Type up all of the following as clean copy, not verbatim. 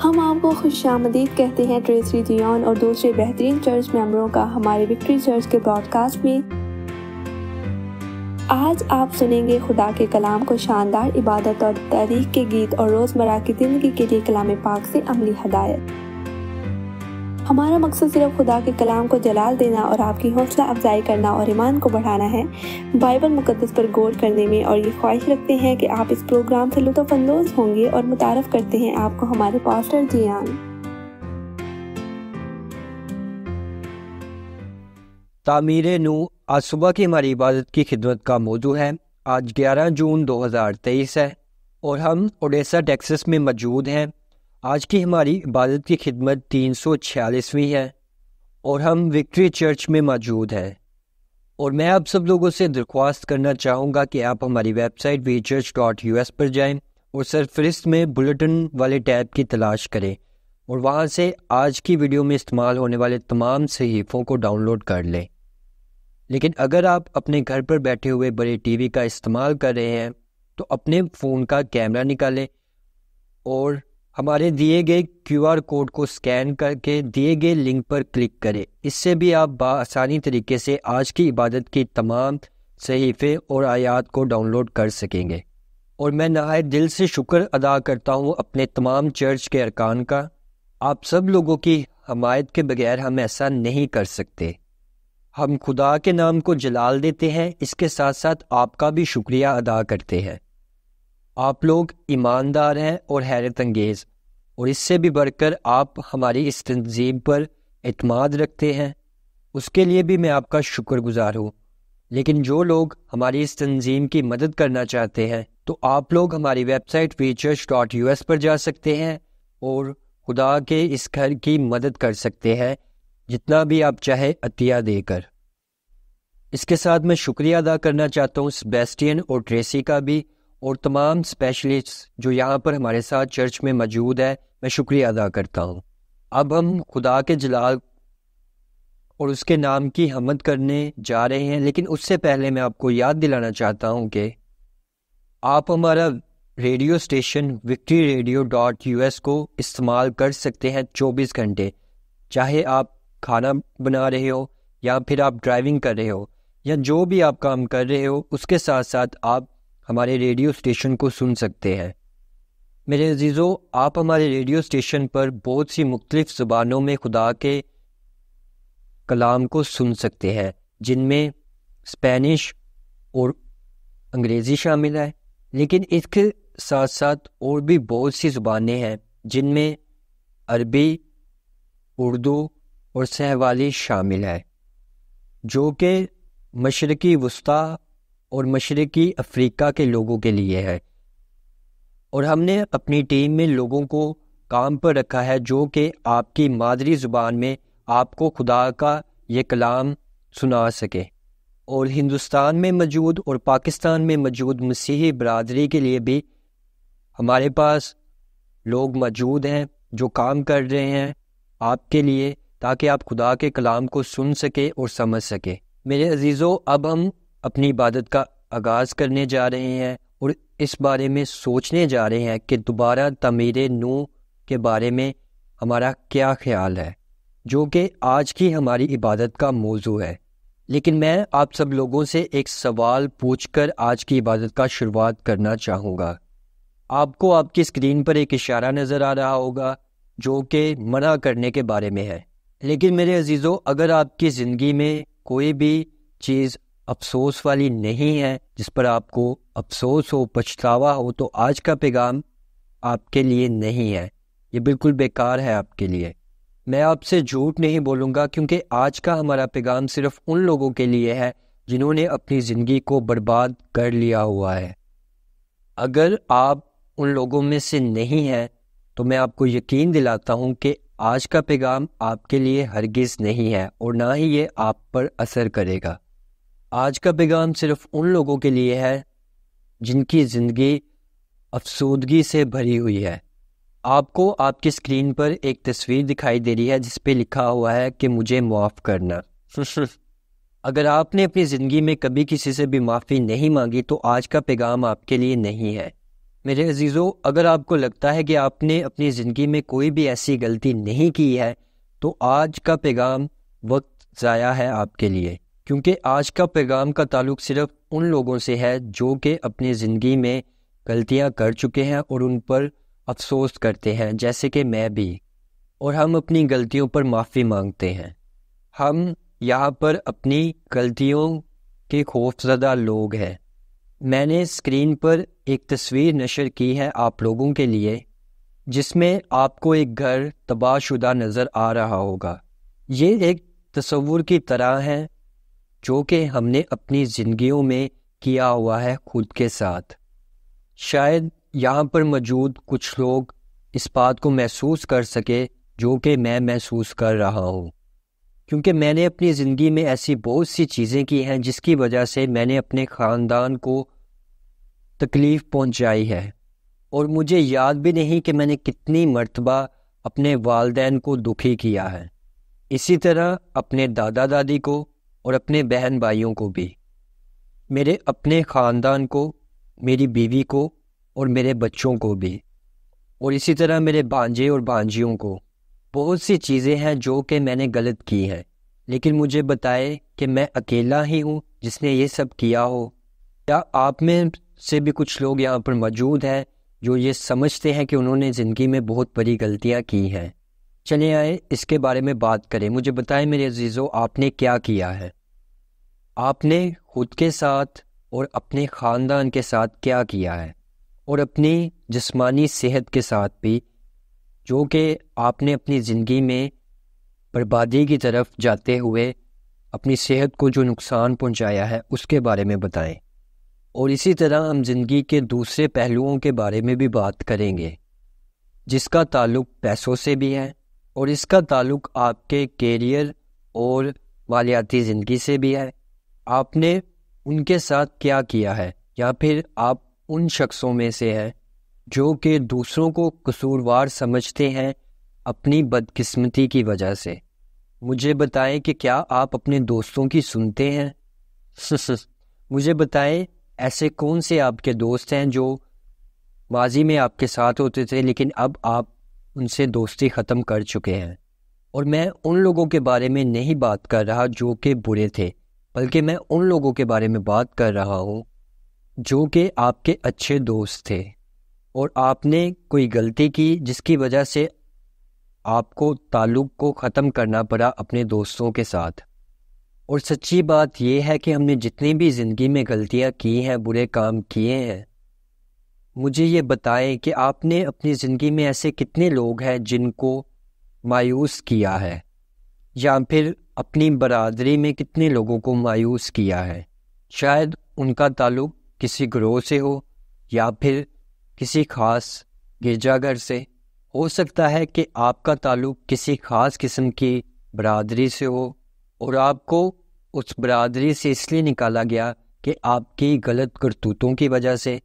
ہم آپ کو خوش آمدید کہتے ہیں ٹریسی دیون اور دوسرے بہترین چرچ ممبروں کا ہمارے وکٹری چرچ کے براڈ کاسٹ میں۔ آج آپ سنیں گے خدا کے کلام کو شاندار عبادت اور تاریخ کے گیت اور روزمرہ کی زندگی کے لیے کلام پاک سے عملی ہدایت۔ ہمارا مقصد صرف خدا کے کلام کو جلال دینا اور آپ کی حوصلہ افزائی کرنا اور ایمان کو بڑھانا ہے، بائبل مقدس پر غور کرنے میں، اور یہ خواہش رکھتے ہیں کہ آپ اس پروگرام سے لطف اندوز ہوں گے، اور متعارف کرتے ہیں آپ کو ہمارے پاسٹر جیان۔ تعمیر نو آج صبح کی ہماری عبادت کی خدمت کا موضوع ہے۔ آج 11 جون 2023 ہے اور ہم اوڈیسا ٹیکساس میں موجود ہیں۔ آج کی ہماری عبادت کی خدمت 346ویں ہے اور ہم وکٹری چرچ میں موجود ہیں، اور میں آپ سب لوگوں سے درخواست کرنا چاہوں گا کہ آپ ہماری ویب سائٹ vchurch.us پر جائیں اور سرفہرست میں بلٹن والے ٹیب کی تلاش کریں اور وہاں سے آج کی ویڈیو میں استعمال ہونے والے تمام صحیفوں کو ڈاؤن لوڈ کر لیں۔ لیکن اگر آپ اپنے گھر پر بیٹھے ہوئے بڑے ٹی وی کا استعمال کر رہے ہیں تو اپنے فون کا کیمرہ نکالیں اور ہمارے دیے گئے QR کوڈ کو سکین کر کے دیے گئے لنک پر کلک کریں۔ اس سے بھی آپ بآسانی طریقے سے آج کی عبادت کی تمام صحیفے اور آیات کو ڈاؤن لوڈ کر سکیں گے۔ اور میں نہایت دل سے شکر ادا کرتا ہوں اپنے تمام چرچ کے ارکان کا۔ آپ سب لوگوں کی حمایت کے بغیر ہم ایسا نہیں کر سکتے۔ ہم خدا کے نام کو جلال دیتے ہیں، اس کے ساتھ ساتھ آپ کا بھی شکریہ ادا کرتے ہیں۔ آپ لوگ ایماندار ہیں اور حیرت انگیز، اور اس سے بھی بڑھ کر آپ ہماری اس تنظیم پر اعتماد رکھتے ہیں، اس کے لیے بھی میں آپ کا شکر گزار ہوں۔ لیکن جو لوگ ہماری اس تنظیم کی مدد کرنا چاہتے ہیں تو آپ لوگ ہماری ویب سائٹ vchurch.us پر جا سکتے ہیں اور خدا کے اس گھر کی مدد کر سکتے ہیں، جتنا بھی آپ چاہے عطیہ دے کر۔ اس کے ساتھ میں شکریہ ادا کرنا چاہتا ہوں سیبیسٹین اور ٹریسی کا بھی، اور تمام اسپیشلسٹ جو یہاں پر ہمارے ساتھ چرچ میں موجود ہے، میں شکریہ ادا کرتا ہوں۔ اب ہم خدا کے جلال اور اس کے نام کی حمد کرنے جا رہے ہیں، لیکن اس سے پہلے میں آپ کو یاد دلانا چاہتا ہوں کہ آپ ہمارا ریڈیو اسٹیشن victoryradio.us کو استعمال کر سکتے ہیں 24 گھنٹے، چاہے آپ کھانا بنا رہے ہو یا پھر آپ ڈرائیونگ کر رہے ہو یا جو بھی آپ کام کر رہے ہو، اس کے ساتھ ساتھ آپ ہمارے ریڈیو اسٹیشن کو سن سکتے ہیں۔ میرے عزیزو، آپ ہمارے ریڈیو اسٹیشن پر بہت سی مختلف زبانوں میں خدا کے کلام کو سن سکتے ہیں، جن میں اسپینش اور انگریزی شامل ہے، لیکن اس کے ساتھ ساتھ اور بھی بہت سی زبانیں ہیں جن میں عربی، اردو اور سہوالی شامل ہے، جو کہ مشرقی وسطیٰ اور مشرقی افریقہ کے لوگوں کے لیے ہے۔ اور ہم نے اپنی ٹیم میں لوگوں کو کام پر رکھا ہے جو کہ آپ کی مادری زبان میں آپ کو خدا کا یہ کلام سنا سکے۔ اور ہندوستان میں موجود اور پاکستان میں موجود مسیحی برادری کے لیے بھی ہمارے پاس لوگ موجود ہیں جو کام کر رہے ہیں آپ کے لیے، تاکہ آپ خدا کے کلام کو سن سکے اور سمجھ سکے۔ میرے عزیزو، اب ہم اپنی عبادت کا آغاز کرنے جا رہے ہیں اور اس بارے میں سوچنے جا رہے ہیں کہ دوبارہ تعمیر نو کے بارے میں ہمارا کیا خیال ہے، جو کہ آج کی ہماری عبادت کا موضوع ہے۔ لیکن میں آپ سب لوگوں سے ایک سوال پوچھ کر آج کی عبادت کا شروعات کرنا چاہوں گا۔ آپ کو آپ کی اسکرین پر ایک اشارہ نظر آ رہا ہوگا جو کہ منع کرنے کے بارے میں ہے۔ لیکن میرے عزیزو، اگر آپ کی زندگی میں کوئی بھی چیز افسوس والی نہیں ہے، جس پر آپ کو افسوس ہو، پچھتاوا ہو، تو آج کا پیغام آپ کے لیے نہیں ہے، یہ بالکل بیکار ہے آپ کے لیے۔ میں آپ سے جھوٹ نہیں بولوں گا، کیونکہ آج کا ہمارا پیغام صرف ان لوگوں کے لیے ہے جنہوں نے اپنی زندگی کو برباد کر لیا ہوا ہے۔ اگر آپ ان لوگوں میں سے نہیں ہیں تو میں آپ کو یقین دلاتا ہوں کہ آج کا پیغام آپ کے لیے ہرگز نہیں ہے، اور نہ ہی یہ آپ پر اثر کرے گا۔ آج کا پیغام صرف ان لوگوں کے لیے ہے جن کی زندگی افسردگی سے بھری ہوئی ہے۔ آپ کو آپ کی اسکرین پر ایک تصویر دکھائی دے رہی ہے جس پہ لکھا ہوا ہے کہ مجھے معاف کرنا۔ اگر آپ نے اپنی زندگی میں کبھی کسی سے بھی معافی نہیں مانگی تو آج کا پیغام آپ کے لیے نہیں ہے۔ میرے عزیزو، اگر آپ کو لگتا ہے کہ آپ نے اپنی زندگی میں کوئی بھی ایسی غلطی نہیں کی ہے تو آج کا پیغام وقت ضائع ہے آپ کے لیے، کیونکہ آج کا پیغام کا تعلق صرف ان لوگوں سے ہے جو کہ اپنی زندگی میں غلطیاں کر چکے ہیں اور ان پر افسوس کرتے ہیں، جیسے کہ میں بھی، اور ہم اپنی غلطیوں پر معافی مانگتے ہیں۔ ہم یہاں پر اپنی غلطیوں کے خوفزدہ لوگ ہیں۔ میں نے اسکرین پر ایک تصویر نشر کی ہے آپ لوگوں کے لیے، جس میں آپ کو ایک گھر تباہ شدہ نظر آ رہا ہوگا۔ یہ ایک تصور کی طرح ہے جو کہ ہم نے اپنی زندگیوں میں کیا ہوا ہے خود کے ساتھ۔ شاید یہاں پر موجود کچھ لوگ اس بات کو محسوس کر سکے جو کہ میں محسوس کر رہا ہوں، کیونکہ میں نے اپنی زندگی میں ایسی بہت سی چیزیں کی ہیں جس کی وجہ سے میں نے اپنے خاندان کو تکلیف پہنچائی ہے، اور مجھے یاد بھی نہیں کہ میں نے کتنی مرتبہ اپنے والدین کو دکھی کیا ہے، اسی طرح اپنے دادا دادی کو اور اپنے بہن بھائیوں کو بھی، میرے اپنے خاندان کو، میری بیوی کو اور میرے بچوں کو بھی، اور اسی طرح میرے بھانجے اور بھانجیوں کو۔ بہت سی چیزیں ہیں جو کہ میں نے غلط کی ہیں، لیکن مجھے بتائے کہ میں اکیلا ہی ہوں جس نے یہ سب کیا ہو؟ کیا آپ میں سے بھی کچھ لوگ یہاں پر موجود ہیں جو یہ سمجھتے ہیں کہ انہوں نے زندگی میں بہت بڑی غلطیاں کی ہیں؟ چلیں آئے اس کے بارے میں بات کریں۔ مجھے بتائیں میرے عزیزو، آپ نے کیا کیا ہے؟ آپ نے خود کے ساتھ اور اپنے خاندان کے ساتھ کیا کیا ہے، اور اپنی جسمانی صحت کے ساتھ بھی، جو کہ آپ نے اپنی زندگی میں بربادی کی طرف جاتے ہوئے اپنی صحت کو جو نقصان پہنچایا ہے اس کے بارے میں بتائیں۔ اور اسی طرح ہم زندگی کے دوسرے پہلوؤں کے بارے میں بھی بات کریں گے، جس کا تعلق پیسوں سے بھی ہے، اور اس کا تعلق آپ کے کیریئر اور مالیاتی زندگی سے بھی ہے۔ آپ نے ان کے ساتھ کیا کیا ہے، یا پھر آپ ان شخصوں میں سے ہیں جو کہ دوسروں کو قصوروار سمجھتے ہیں اپنی بدقسمتی کی وجہ سے۔ مجھے بتائیں کہ کیا آپ اپنے دوستوں کی سنتے ہیں؟ مجھے بتائیں ایسے کون سے آپ کے دوست ہیں جو ماضی میں آپ کے ساتھ ہوتے تھے لیکن اب آپ ان سے دوستی ختم کر چکے ہیں؟ اور میں ان لوگوں کے بارے میں نہیں بات کر رہا جو کہ برے تھے، بلکہ میں ان لوگوں کے بارے میں بات کر رہا ہوں جو کہ آپ کے اچھے دوست تھے، اور آپ نے کوئی غلطی کی جس کی وجہ سے آپ کو تعلق کو ختم کرنا پڑا اپنے دوستوں کے ساتھ۔ اور سچی بات یہ ہے کہ ہم نے جتنی بھی زندگی میں غلطیاں کی ہیں، برے کام کیے ہیں، مجھے یہ بتائیں کہ آپ نے اپنی زندگی میں ایسے کتنے لوگ ہیں جن کو مایوس کیا ہے، یا پھر اپنی برادری میں کتنے لوگوں کو مایوس کیا ہے؟ شاید ان کا تعلق کسی گروہ سے ہو، یا پھر کسی خاص گرجا گھر سے۔ ہو سکتا ہے کہ آپ کا تعلق کسی خاص قسم کی برادری سے ہو، اور آپ کو اس برادری سے اس لیے نکالا گیا کہ آپ کی غلط کرتوتوں کی وجہ سے،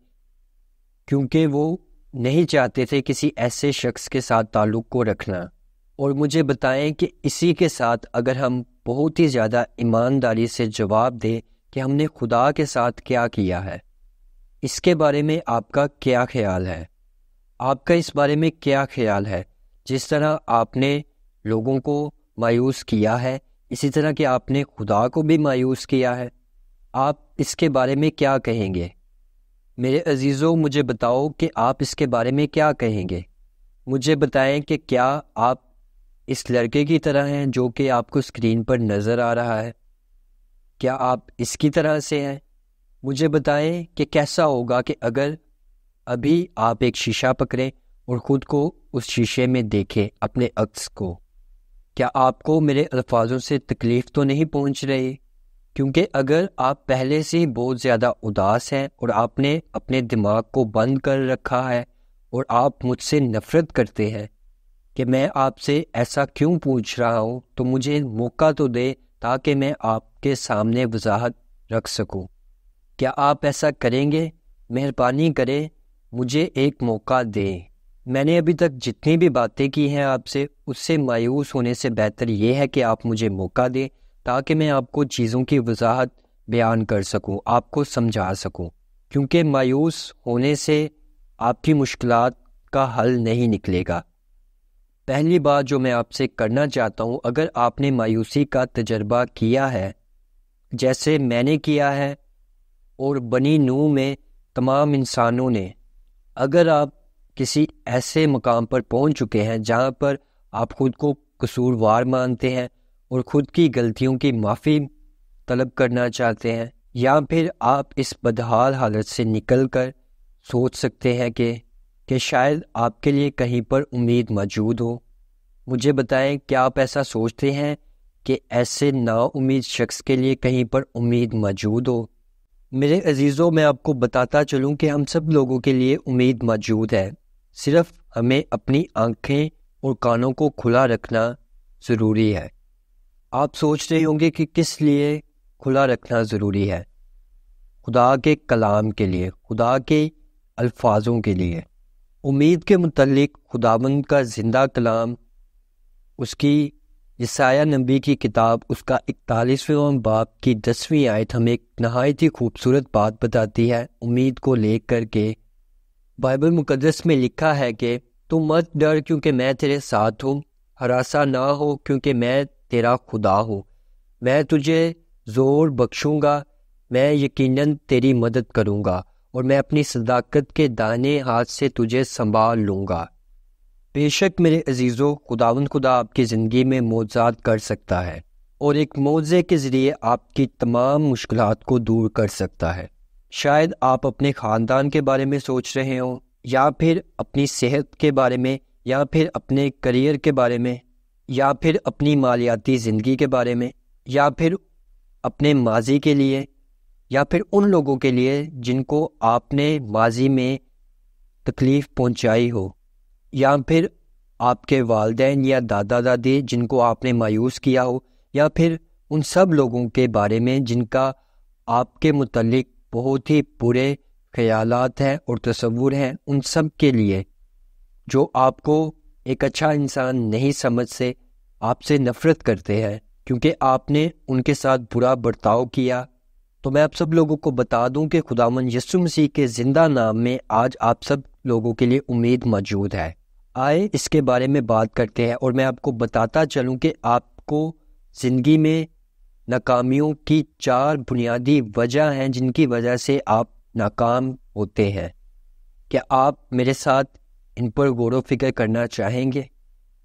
کیونکہ وہ نہیں چاہتے تھے کسی ایسے شخص کے ساتھ تعلق کو رکھنا۔ اور مجھے بتائیں کہ اسی کے ساتھ اگر ہم بہت ہی زیادہ ایمانداری سے جواب دیں کہ ہم نے خدا کے ساتھ کیا کیا ہے، اس کے بارے میں آپ کا کیا خیال ہے؟ آپ کا اس بارے میں کیا خیال ہے؟ جس طرح آپ نے لوگوں کو مایوس کیا ہے، اسی طرح کہ آپ نے خدا کو بھی مایوس کیا ہے۔ آپ اس کے بارے میں کیا کہیں گے؟ میرے عزیزوں، مجھے بتاؤ کہ آپ اس کے بارے میں کیا کہیں گے؟ مجھے بتائیں کہ کیا آپ اس لڑکے کی طرح ہیں جو کہ آپ کو اسکرین پر نظر آ رہا ہے؟ کیا آپ اس کی طرح سے ہیں؟ مجھے بتائیں کہ کیسا ہوگا کہ اگر ابھی آپ ایک شیشہ پکڑیں اور خود کو اس شیشے میں دیکھیں، اپنے عکس کو۔ کیا آپ کو میرے الفاظوں سے تکلیف تو نہیں پہنچ رہی؟ کیونکہ اگر آپ پہلے سے ہی بہت زیادہ اداس ہیں اور آپ نے اپنے دماغ کو بند کر رکھا ہے اور آپ مجھ سے نفرت کرتے ہیں کہ میں آپ سے ایسا کیوں پوچھ رہا ہوں، تو مجھے موقع تو دے تاکہ میں آپ کے سامنے وضاحت رکھ سکوں۔ کیا آپ ایسا کریں گے؟ مہربانی کریں، مجھے ایک موقع دیں۔ میں نے ابھی تک جتنی بھی باتیں کی ہیں آپ سے، اس سے مایوس ہونے سے بہتر یہ ہے کہ آپ مجھے موقع دیں تاکہ میں آپ کو چیزوں کی وضاحت بیان کر سکوں، آپ کو سمجھا سکوں۔ کیونکہ مایوس ہونے سے آپ کی مشکلات کا حل نہیں نکلے گا۔ پہلی بات جو میں آپ سے کرنا چاہتا ہوں، اگر آپ نے مایوسی کا تجربہ کیا ہے جیسے میں نے کیا ہے اور بنی نوح میں تمام انسانوں نے، اگر آپ کسی ایسے مقام پر پہنچ چکے ہیں جہاں پر آپ خود کو قصوروار مانتے ہیں اور خود کی غلطیوں کی معافی طلب کرنا چاہتے ہیں، یا پھر آپ اس بدحال حالت سے نکل کر سوچ سکتے ہیں کہ شاید آپ کے لیے کہیں پر امید موجود ہو، مجھے بتائیں کیا آپ ایسا سوچتے ہیں کہ ایسے نا امید شخص کے لیے کہیں پر امید موجود ہو؟ میرے عزیزوں، میں آپ کو بتاتا چلوں کہ ہم سب لوگوں کے لیے امید موجود ہے، صرف ہمیں اپنی آنکھیں اور کانوں کو کھلا رکھنا ضروری ہے۔ آپ سوچ رہے ہوں گے کہ کس لیے کھلا رکھنا ضروری ہے؟ خدا کے کلام کے لیے، خدا کے الفاظوں کے لیے۔ امید کے متعلق خداوند کا زندہ کلام، اس کی یسایہ نبی کی کتاب، اس کا 41واں باب کی 10ویں آیت ہمیں ایک نہایت ہی خوبصورت بات بتاتی ہے امید کو لے کر کے۔ بائبل مقدس میں لکھا ہے کہ تم مت ڈر کیونکہ میں تیرے ساتھ ہوں، ہراساں نہ ہو کیونکہ میں تیرا خدا ہوں، میں تجھے زور بخشوں گا، میں یقیناً تیری مدد کروں گا اور میں اپنی صداقت کے دائیں ہاتھ سے تجھے سنبھال لوں گا۔ بے شک میرے عزیزو، خداوند خدا آپ کی زندگی میں معجزات کر سکتا ہے اور ایک معجزے کے ذریعے آپ کی تمام مشکلات کو دور کر سکتا ہے۔ شاید آپ اپنے خاندان کے بارے میں سوچ رہے ہوں، یا پھر اپنی صحت کے بارے میں، یا پھر اپنے کریئر کے بارے میں، یا پھر اپنی مالیاتی زندگی کے بارے میں، یا پھر اپنے ماضی کے لیے، یا پھر ان لوگوں کے لیے جن کو آپ نے ماضی میں تکلیف پہنچائی ہو، یا پھر آپ کے والدین یا دادا دادی جن کو آپ نے مایوس کیا ہو، یا پھر ان سب لوگوں کے بارے میں جن کا آپ کے متعلق بہت ہی برے خیالات ہیں اور تصور ہیں، ان سب کے لیے جو آپ کو ایک اچھا انسان نہیں سمجھ سے، آپ سے نفرت کرتے ہیں کیونکہ آپ نے ان کے ساتھ برا برتاؤ کیا، تو میں آپ سب لوگوں کو بتا دوں کہ خداوند یسوع مسیح کے زندہ نام میں آج آپ سب لوگوں کے لیے امید موجود ہے۔ آئے اس کے بارے میں بات کرتے ہیں، اور میں آپ کو بتاتا چلوں کہ آپ کو زندگی میں ناکامیوں کی 4 بنیادی وجہ ہیں جن کی وجہ سے آپ ناکام ہوتے ہیں۔ کیا آپ میرے ساتھ ان پر غور و فکر کرنا چاہیں گے؟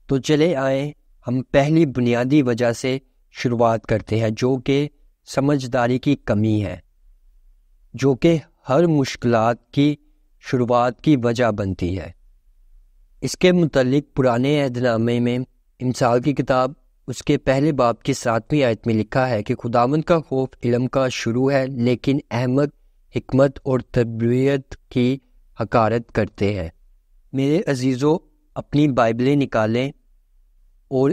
تو چلے آئیں ہم پہلی بنیادی وجہ سے شروعات کرتے ہیں، جو کہ سمجھداری کی کمی ہے، جو کہ ہر مشکلات کی شروعات کی وجہ بنتی ہے۔ اس کے متعلق پرانے عہد نامے میں امثال کی کتاب اس کے پہلے باب کی 7ویں آیت میں لکھا ہے کہ خداوند کا خوف علم کا شروع ہے، لیکن احمق حکمت اور تربیت کی حقارت کرتے ہیں۔ میرے عزیزو، اپنی بائبلیں نکالیں اور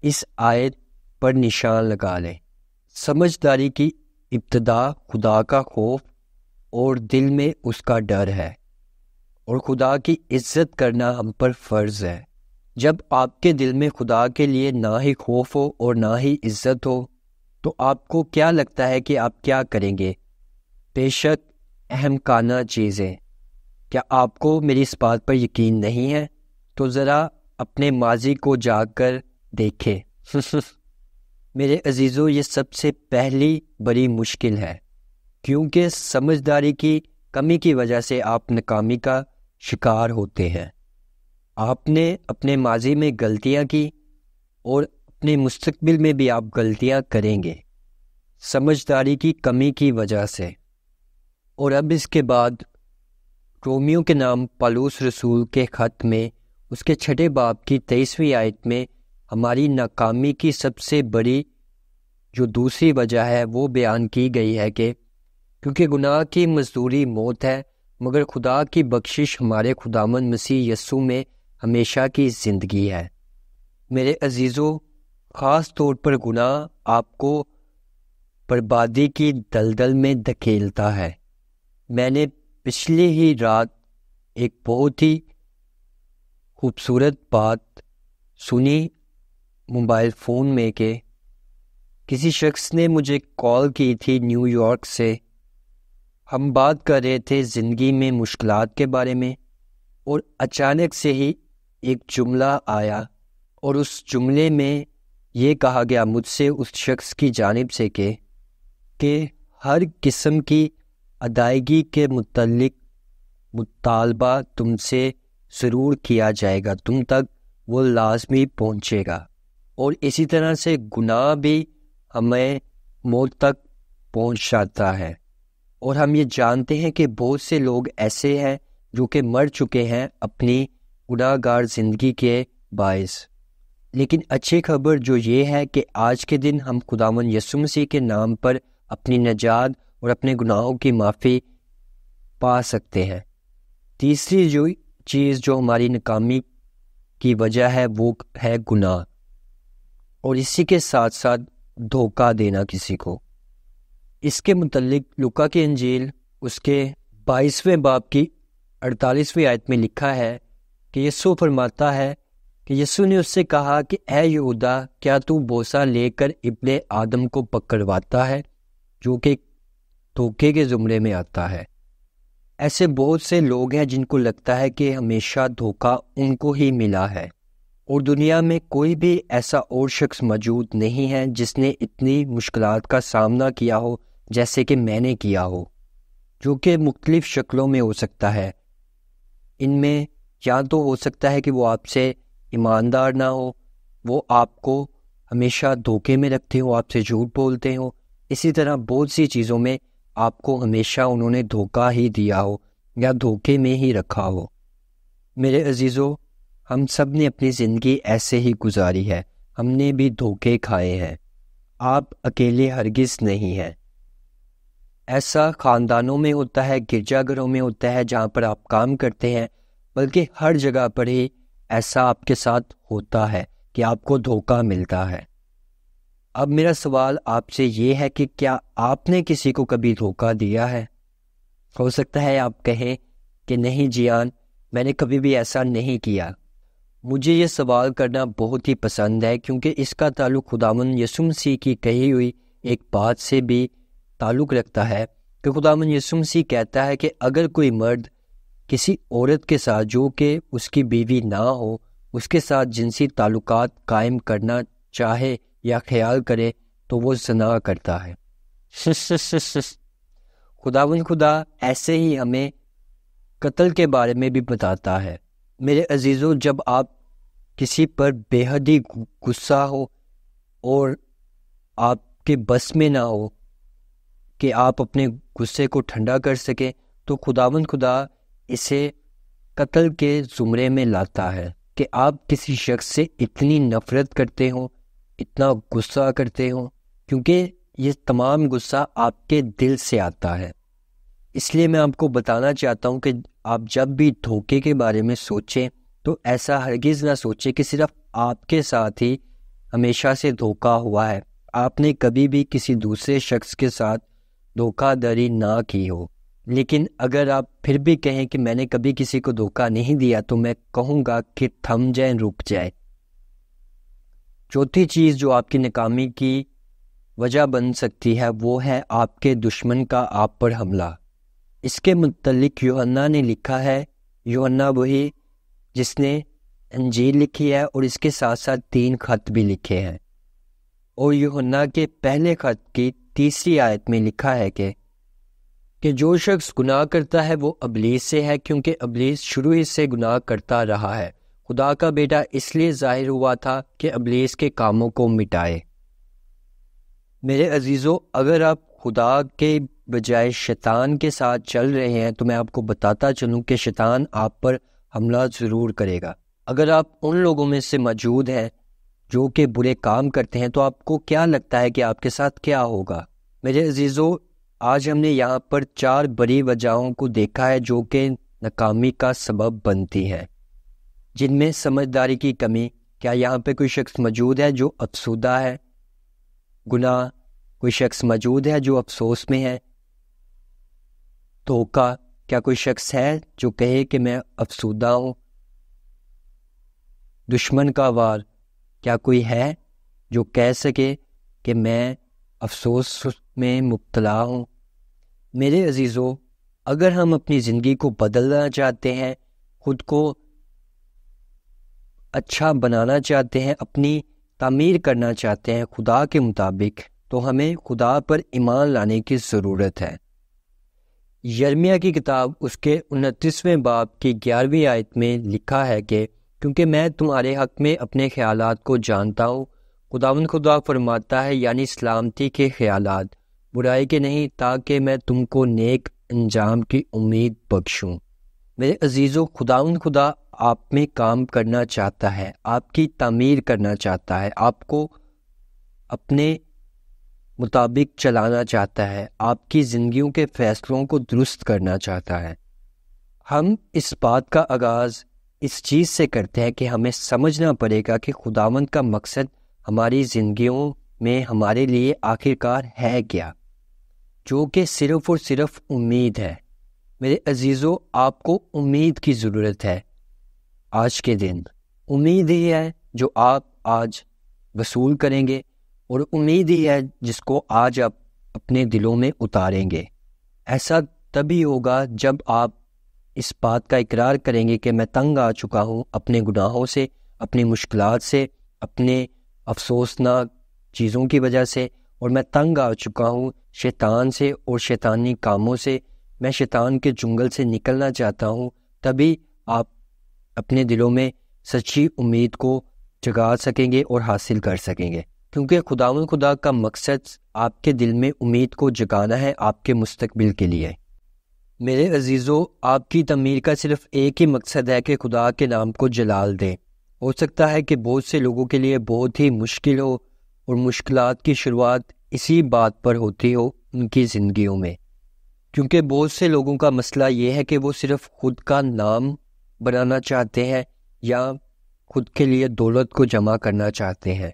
اس آیت پر نشان لگا لیں۔ سمجھداری کی ابتدا خدا کا خوف اور دل میں اس کا ڈر ہے، اور خدا کی عزت کرنا ہم پر فرض ہے۔ جب آپ کے دل میں خدا کے لیے نہ ہی خوف ہو اور نہ ہی عزت ہو تو آپ کو کیا لگتا ہے کہ آپ کیا کریں گے؟ بے شک اہمکانہ چیزیں۔ کیا آپ کو میری اس بات پر یقین نہیں ہے؟ تو ذرا اپنے ماضی کو جا کر دیکھیں۔ میرے عزیزو، یہ سب سے پہلی بڑی مشکل ہے، کیونکہ سمجھداری کی کمی کی وجہ سے آپ ناکامی کا شکار ہوتے ہیں۔ آپ نے اپنے ماضی میں غلطیاں کی اور اپنے مستقبل میں بھی آپ غلطیاں کریں گے سمجھداری کی کمی کی وجہ سے۔ اور اب اس کے بعد رومیو کے نام پالوس رسول کے خط میں اس کے 6 باب کی 23ویں آیت میں ہماری ناکامی کی سب سے بڑی جو دوسری وجہ ہے وہ بیان کی گئی ہے کہ کیونکہ گناہ کی مزدوری موت ہے، مگر خدا کی بخشش ہمارے خداوند مسیح یسوع میں ہمیشہ کی زندگی ہے۔ میرے عزیزو، خاص طور پر گناہ آپ کو بربادی کی دلدل میں دھکیلتا ہے۔ میں نے پچھلی ہی رات ایک بہت ہی خوبصورت بات سنی موبائل فون میں کہ کسی شخص نے مجھے کال کی تھی نیو یارک سے۔ ہم بات کر رہے تھے زندگی میں مشکلات کے بارے میں، اور اچانک سے ہی ایک جملہ آیا، اور اس جملے میں یہ کہا گیا مجھ سے اس شخص کی جانب سے کہ ہر قسم کی ادائیگی کے متعلق مطالبہ تم سے ضرور کیا جائے گا، تم تک وہ لازمی پہنچے گا، اور اسی طرح سے گناہ بھی ہمیں موت تک پہنچ جاتا ہے۔ اور ہم یہ جانتے ہیں کہ بہت سے لوگ ایسے ہیں جو کہ مر چکے ہیں اپنی گناہ گار زندگی کے باعث، لیکن اچھی خبر جو یہ ہے کہ آج کے دن ہم خداوند یسوع مسیح کے نام پر اپنی نجات اور اپنے گناہوں کی معافی پا سکتے ہیں۔ تیسری جو چیز جو ہماری ناکامی کی وجہ ہے وہ ہے گناہ، اور اسی کے ساتھ ساتھ دھوکہ دینا کسی کو۔ اس کے متعلق لوکا کی انجیل اس کے 22ویں باب کی 48ویں آیت میں لکھا ہے کہ یسوع فرماتا ہے کہ یسوع نے اس سے کہا کہ اے یہودا، کیا تو بوسہ لے کر ابن آدم کو پکڑواتا ہے جو کہ دھوکے کے زمرے میں آتا ہے؟ ایسے بہت سے لوگ ہیں جن کو لگتا ہے کہ ہمیشہ دھوکہ ان کو ہی ملا ہے، اور دنیا میں کوئی بھی ایسا اور شخص موجود نہیں ہے جس نے اتنی مشکلات کا سامنا کیا ہو جیسے کہ میں نے کیا ہو، جو کہ مختلف شکلوں میں ہو سکتا ہے۔ ان میں یا تو ہو سکتا ہے کہ وہ آپ سے ایماندار نہ ہو، وہ آپ کو ہمیشہ دھوکے میں رکھتے ہوں، آپ سے جھوٹ بولتے ہوں، اسی طرح بہت سی چیزوں میں آپ کو ہمیشہ انہوں نے دھوکہ ہی دیا ہو یا دھوکے میں ہی رکھا ہو۔ میرے عزیزو، ہم سب نے اپنی زندگی ایسے ہی گزاری ہے، ہم نے بھی دھوکے کھائے ہیں، آپ اکیلے ہرگز نہیں ہیں۔ ایسا خاندانوں میں ہوتا ہے، گرجا گھروں میں ہوتا ہے جہاں پر آپ کام کرتے ہیں، بلکہ ہر جگہ پر ہی ایسا آپ کے ساتھ ہوتا ہے کہ آپ کو دھوکہ ملتا ہے۔ اب میرا سوال آپ سے یہ ہے کہ کیا آپ نے کسی کو کبھی دھوکہ دیا ہے؟ ہو سکتا ہے آپ کہیں کہ نہیں جیان، میں نے کبھی بھی ایسا نہیں کیا۔ مجھے یہ سوال کرنا بہت ہی پسند ہے کیونکہ اس کا تعلق خداوند یسوع مسیح کی کہی ہوئی ایک بات سے بھی تعلق رکھتا ہے کہ خداوند یسوع مسیح کہتا ہے کہ اگر کوئی مرد کسی عورت کے ساتھ جو کہ اس کی بیوی نہ ہو، اس کے ساتھ جنسی تعلقات قائم کرنا چاہے یا خیال کرے تو وہ زنا کرتا ہے۔ خداوند خدا ایسے ہی ہمیں قتل کے بارے میں بھی بتاتا ہے۔ میرے عزیزو، جب آپ کسی پر بے حد ہی غصہ ہو اور آپ کے بس میں نہ ہو کہ آپ اپنے غصے کو ٹھنڈا کر سکیں، تو خداوند خدا اسے قتل کے زمرے میں لاتا ہے کہ آپ کسی شخص سے اتنی نفرت کرتے ہوں، اتنا غصہ کرتے ہوں، کیونکہ یہ تمام غصہ آپ کے دل سے آتا ہے۔ اس لیے میں آپ کو بتانا چاہتا ہوں کہ آپ جب بھی دھوکے کے بارے میں سوچیں تو ایسا ہرگز نہ سوچیں کہ صرف آپ کے ساتھ ہی ہمیشہ سے دھوکہ ہوا ہے، آپ نے کبھی بھی کسی دوسرے شخص کے ساتھ دھوکہ داری نہ کی ہو۔ لیکن اگر آپ پھر بھی کہیں کہ میں نے کبھی کسی کو دھوکہ نہیں دیا، تو میں کہوں گا کہ تھم جائیں، رک جائیں۔ چوتھی چیز جو آپ کی ناکامی کی وجہ بن سکتی ہے وہ ہے آپ کے دشمن کا آپ پر حملہ۔ اس کے متعلق یوحنا نے لکھا ہے، یوحنا وہی جس نے انجیل لکھی ہے اور اس کے ساتھ ساتھ 3 خط بھی لکھے ہیں، اور یوحنا کے پہلے خط کی 3 آیت میں لکھا ہے کہ جو شخص گناہ کرتا ہے وہ ابلیس سے ہے، کیونکہ ابلیس شروع ہی سے گناہ کرتا رہا ہے۔ خدا کا بیٹا اس لیے ظاہر ہوا تھا کہ ابلیس کے کاموں کو مٹائے۔ میرے عزیزو، اگر آپ خدا کے بجائے شیطان کے ساتھ چل رہے ہیں تو میں آپ کو بتاتا چلوں کہ شیطان آپ پر حملہ ضرور کرے گا۔ اگر آپ ان لوگوں میں سے موجود ہیں جو کہ برے کام کرتے ہیں تو آپ کو کیا لگتا ہے کہ آپ کے ساتھ کیا ہوگا؟ میرے عزیزو، آج ہم نے یہاں پر 4 بڑی وجہوں کو دیکھا ہے جو کہ ناکامی کا سبب بنتی ہیں، جن میں سمجھداری کی کمی۔ کیا یہاں پہ کوئی شخص موجود ہے جو افسردہ ہے؟ گناہ۔ کوئی شخص موجود ہے جو افسوس میں ہے؟ دھوکہ۔ کیا کوئی شخص ہے جو کہے کہ میں افسردہ ہوں؟ دشمن کا وار۔ کیا کوئی ہے جو کہہ سکے کہ میں افسوس میں مبتلا ہوں؟ میرے عزیزو، اگر ہم اپنی زندگی کو بدلنا چاہتے ہیں، خود کو اچھا بنانا چاہتے ہیں، اپنی تعمیر کرنا چاہتے ہیں خدا کے مطابق، تو ہمیں خدا پر ایمان لانے کی ضرورت ہے۔ یرمیہ کی کتاب اس کے 29ویں باب کی 11ویں آیت میں لکھا ہے کہ کیونکہ میں تمہارے حق میں اپنے خیالات کو جانتا ہوں، خداوند خدا فرماتا ہے، یعنی سلامتی کے خیالات، برائی کے نہیں، تاکہ میں تم کو نیک انجام کی امید بخشوں۔ میرے عزیزو، خداوند خدا آپ میں کام کرنا چاہتا ہے، آپ کی تعمیر کرنا چاہتا ہے، آپ کو اپنے مطابق چلانا چاہتا ہے، آپ کی زندگیوں کے فیصلوں کو درست کرنا چاہتا ہے۔ ہم اس بات کا آغاز اس چیز سے کرتے ہیں کہ ہمیں سمجھنا پڑے گا کہ خداوند کا مقصد ہماری زندگیوں میں ہمارے لیے آخرکار ہے کیا، جو کہ صرف اور صرف امید ہے۔ میرے عزیزو، آپ کو امید کی ضرورت ہے۔ آج کے دن امید ہی ہے جو آپ آج وصول کریں گے، اور امید ہی ہے جس کو آج آپ اپنے دلوں میں اتاریں گے۔ ایسا تبھی ہوگا جب آپ اس بات کا اقرار کریں گے کہ میں تنگ آ چکا ہوں اپنے گناہوں سے، اپنی مشکلات سے، اپنے افسوسناک چیزوں کی وجہ سے، اور میں تنگ آ چکا ہوں شیطان سے اور شیطانی کاموں سے، میں شیطان کے جنگل سے نکلنا چاہتا ہوں۔ تبھی آپ اپنے دلوں میں سچی امید کو جگا سکیں گے اور حاصل کر سکیں گے، کیونکہ خداوند خدا کا مقصد آپ کے دل میں امید کو جگانا ہے آپ کے مستقبل کے لیے۔ میرے عزیزو، آپ کی تعمیر کا صرف ایک ہی مقصد ہے کہ خدا کے نام کو جلال دیں۔ ہو سکتا ہے کہ بہت سے لوگوں کے لیے بہت ہی مشکل ہو، اور مشکلات کی شروعات اسی بات پر ہوتی ہو ان کی زندگیوں میں، کیونکہ بہت سے لوگوں کا مسئلہ یہ ہے کہ وہ صرف خود کا نام بنانا چاہتے ہیں یا خود کے لیے دولت کو جمع کرنا چاہتے ہیں۔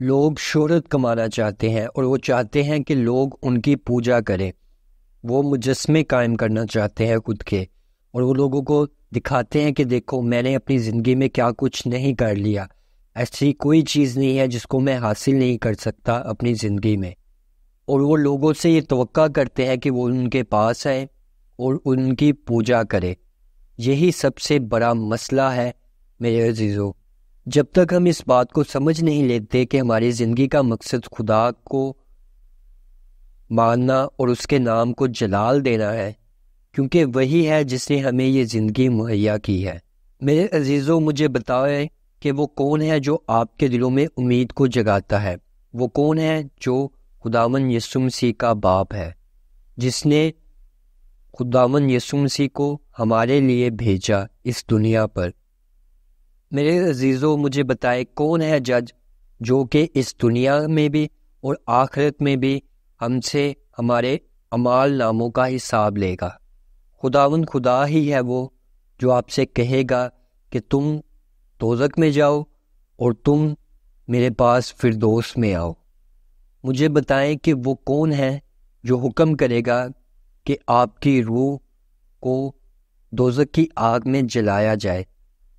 لوگ شہرت کمانا چاہتے ہیں، اور وہ چاہتے ہیں کہ لوگ ان کی پوجا کریں۔ وہ مجسمے قائم کرنا چاہتے ہیں خود کے، اور وہ لوگوں کو دکھاتے ہیں کہ دیکھو میں نے اپنی زندگی میں کیا کچھ نہیں کر لیا، ایسی کوئی چیز نہیں ہے جس کو میں حاصل نہیں کر سکتا اپنی زندگی میں۔ اور وہ لوگوں سے یہ توقع کرتے ہیں کہ وہ ان کے پاس آئے اور ان کی پوجا کرے۔ یہی سب سے بڑا مسئلہ ہے میرے عزیزو۔ جب تک ہم اس بات کو سمجھ نہیں لیتے کہ ہماری زندگی کا مقصد خدا کو ماننا اور اس کے نام کو جلال دینا ہے، کیونکہ وہی ہے جس نے ہمیں یہ زندگی مہیا کی ہے۔ میرے عزیزو، مجھے بتائیں کہ وہ کون ہے جو آپ کے دلوں میں امید کو جگاتا ہے؟ وہ کون ہے جو خداوند یسوع مسیح کا باپ ہے، جس نے خداوند یسوع مسیح کو ہمارے لیے بھیجا اس دنیا پر؟ میرے عزیزو، مجھے بتائے کون ہے جج جو کہ اس دنیا میں بھی اور آخرت میں بھی ہم سے ہمارے اعمال ناموں کا حساب لے گا؟ خداوند خدا ہی ہے وہ جو آپ سے کہے گا کہ تم دوزخ میں جاؤ اور تم میرے پاس فردوس میں آؤ۔ مجھے بتائیں کہ وہ کون ہے جو حکم کرے گا کہ آپ کی روح کو دوزخ کی آگ میں جلایا جائے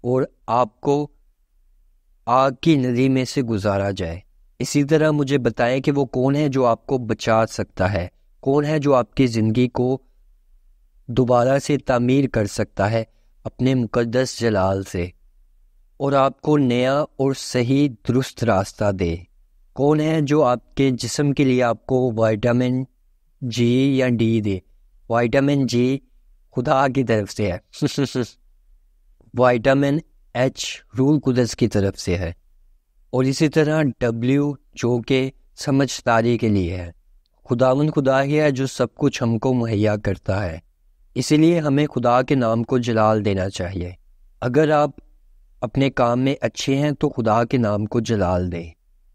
اور آپ کو آگ کی ندی میں سے گزارا جائے؟ اسی طرح مجھے بتائیں کہ وہ کون ہے جو آپ کو بچا سکتا ہے، کون ہے جو آپ کی زندگی کو دوبارہ سے تعمیر کر سکتا ہے اپنے مقدس جلال سے، اور آپ کو نیا اور صحیح درست راستہ دے؟ کون ہے جو آپ کے جسم کے لیے آپ کو وائٹامن جی یا ڈی دے؟ وائٹامن جی خدا کی طرف سے ہے وائٹامن ایچ روح القدس کی طرف سے ہے، اور اسی طرح ڈبلیو جو کہ سمجھداری کے لیے ہے۔ خداوند خدا ہی ہے جو سب کچھ ہم کو مہیا کرتا ہے، اسی لیے ہمیں خدا کے نام کو جلال دینا چاہیے۔ اگر آپ اپنے کام میں اچھے ہیں تو خدا کے نام کو جلال دیں،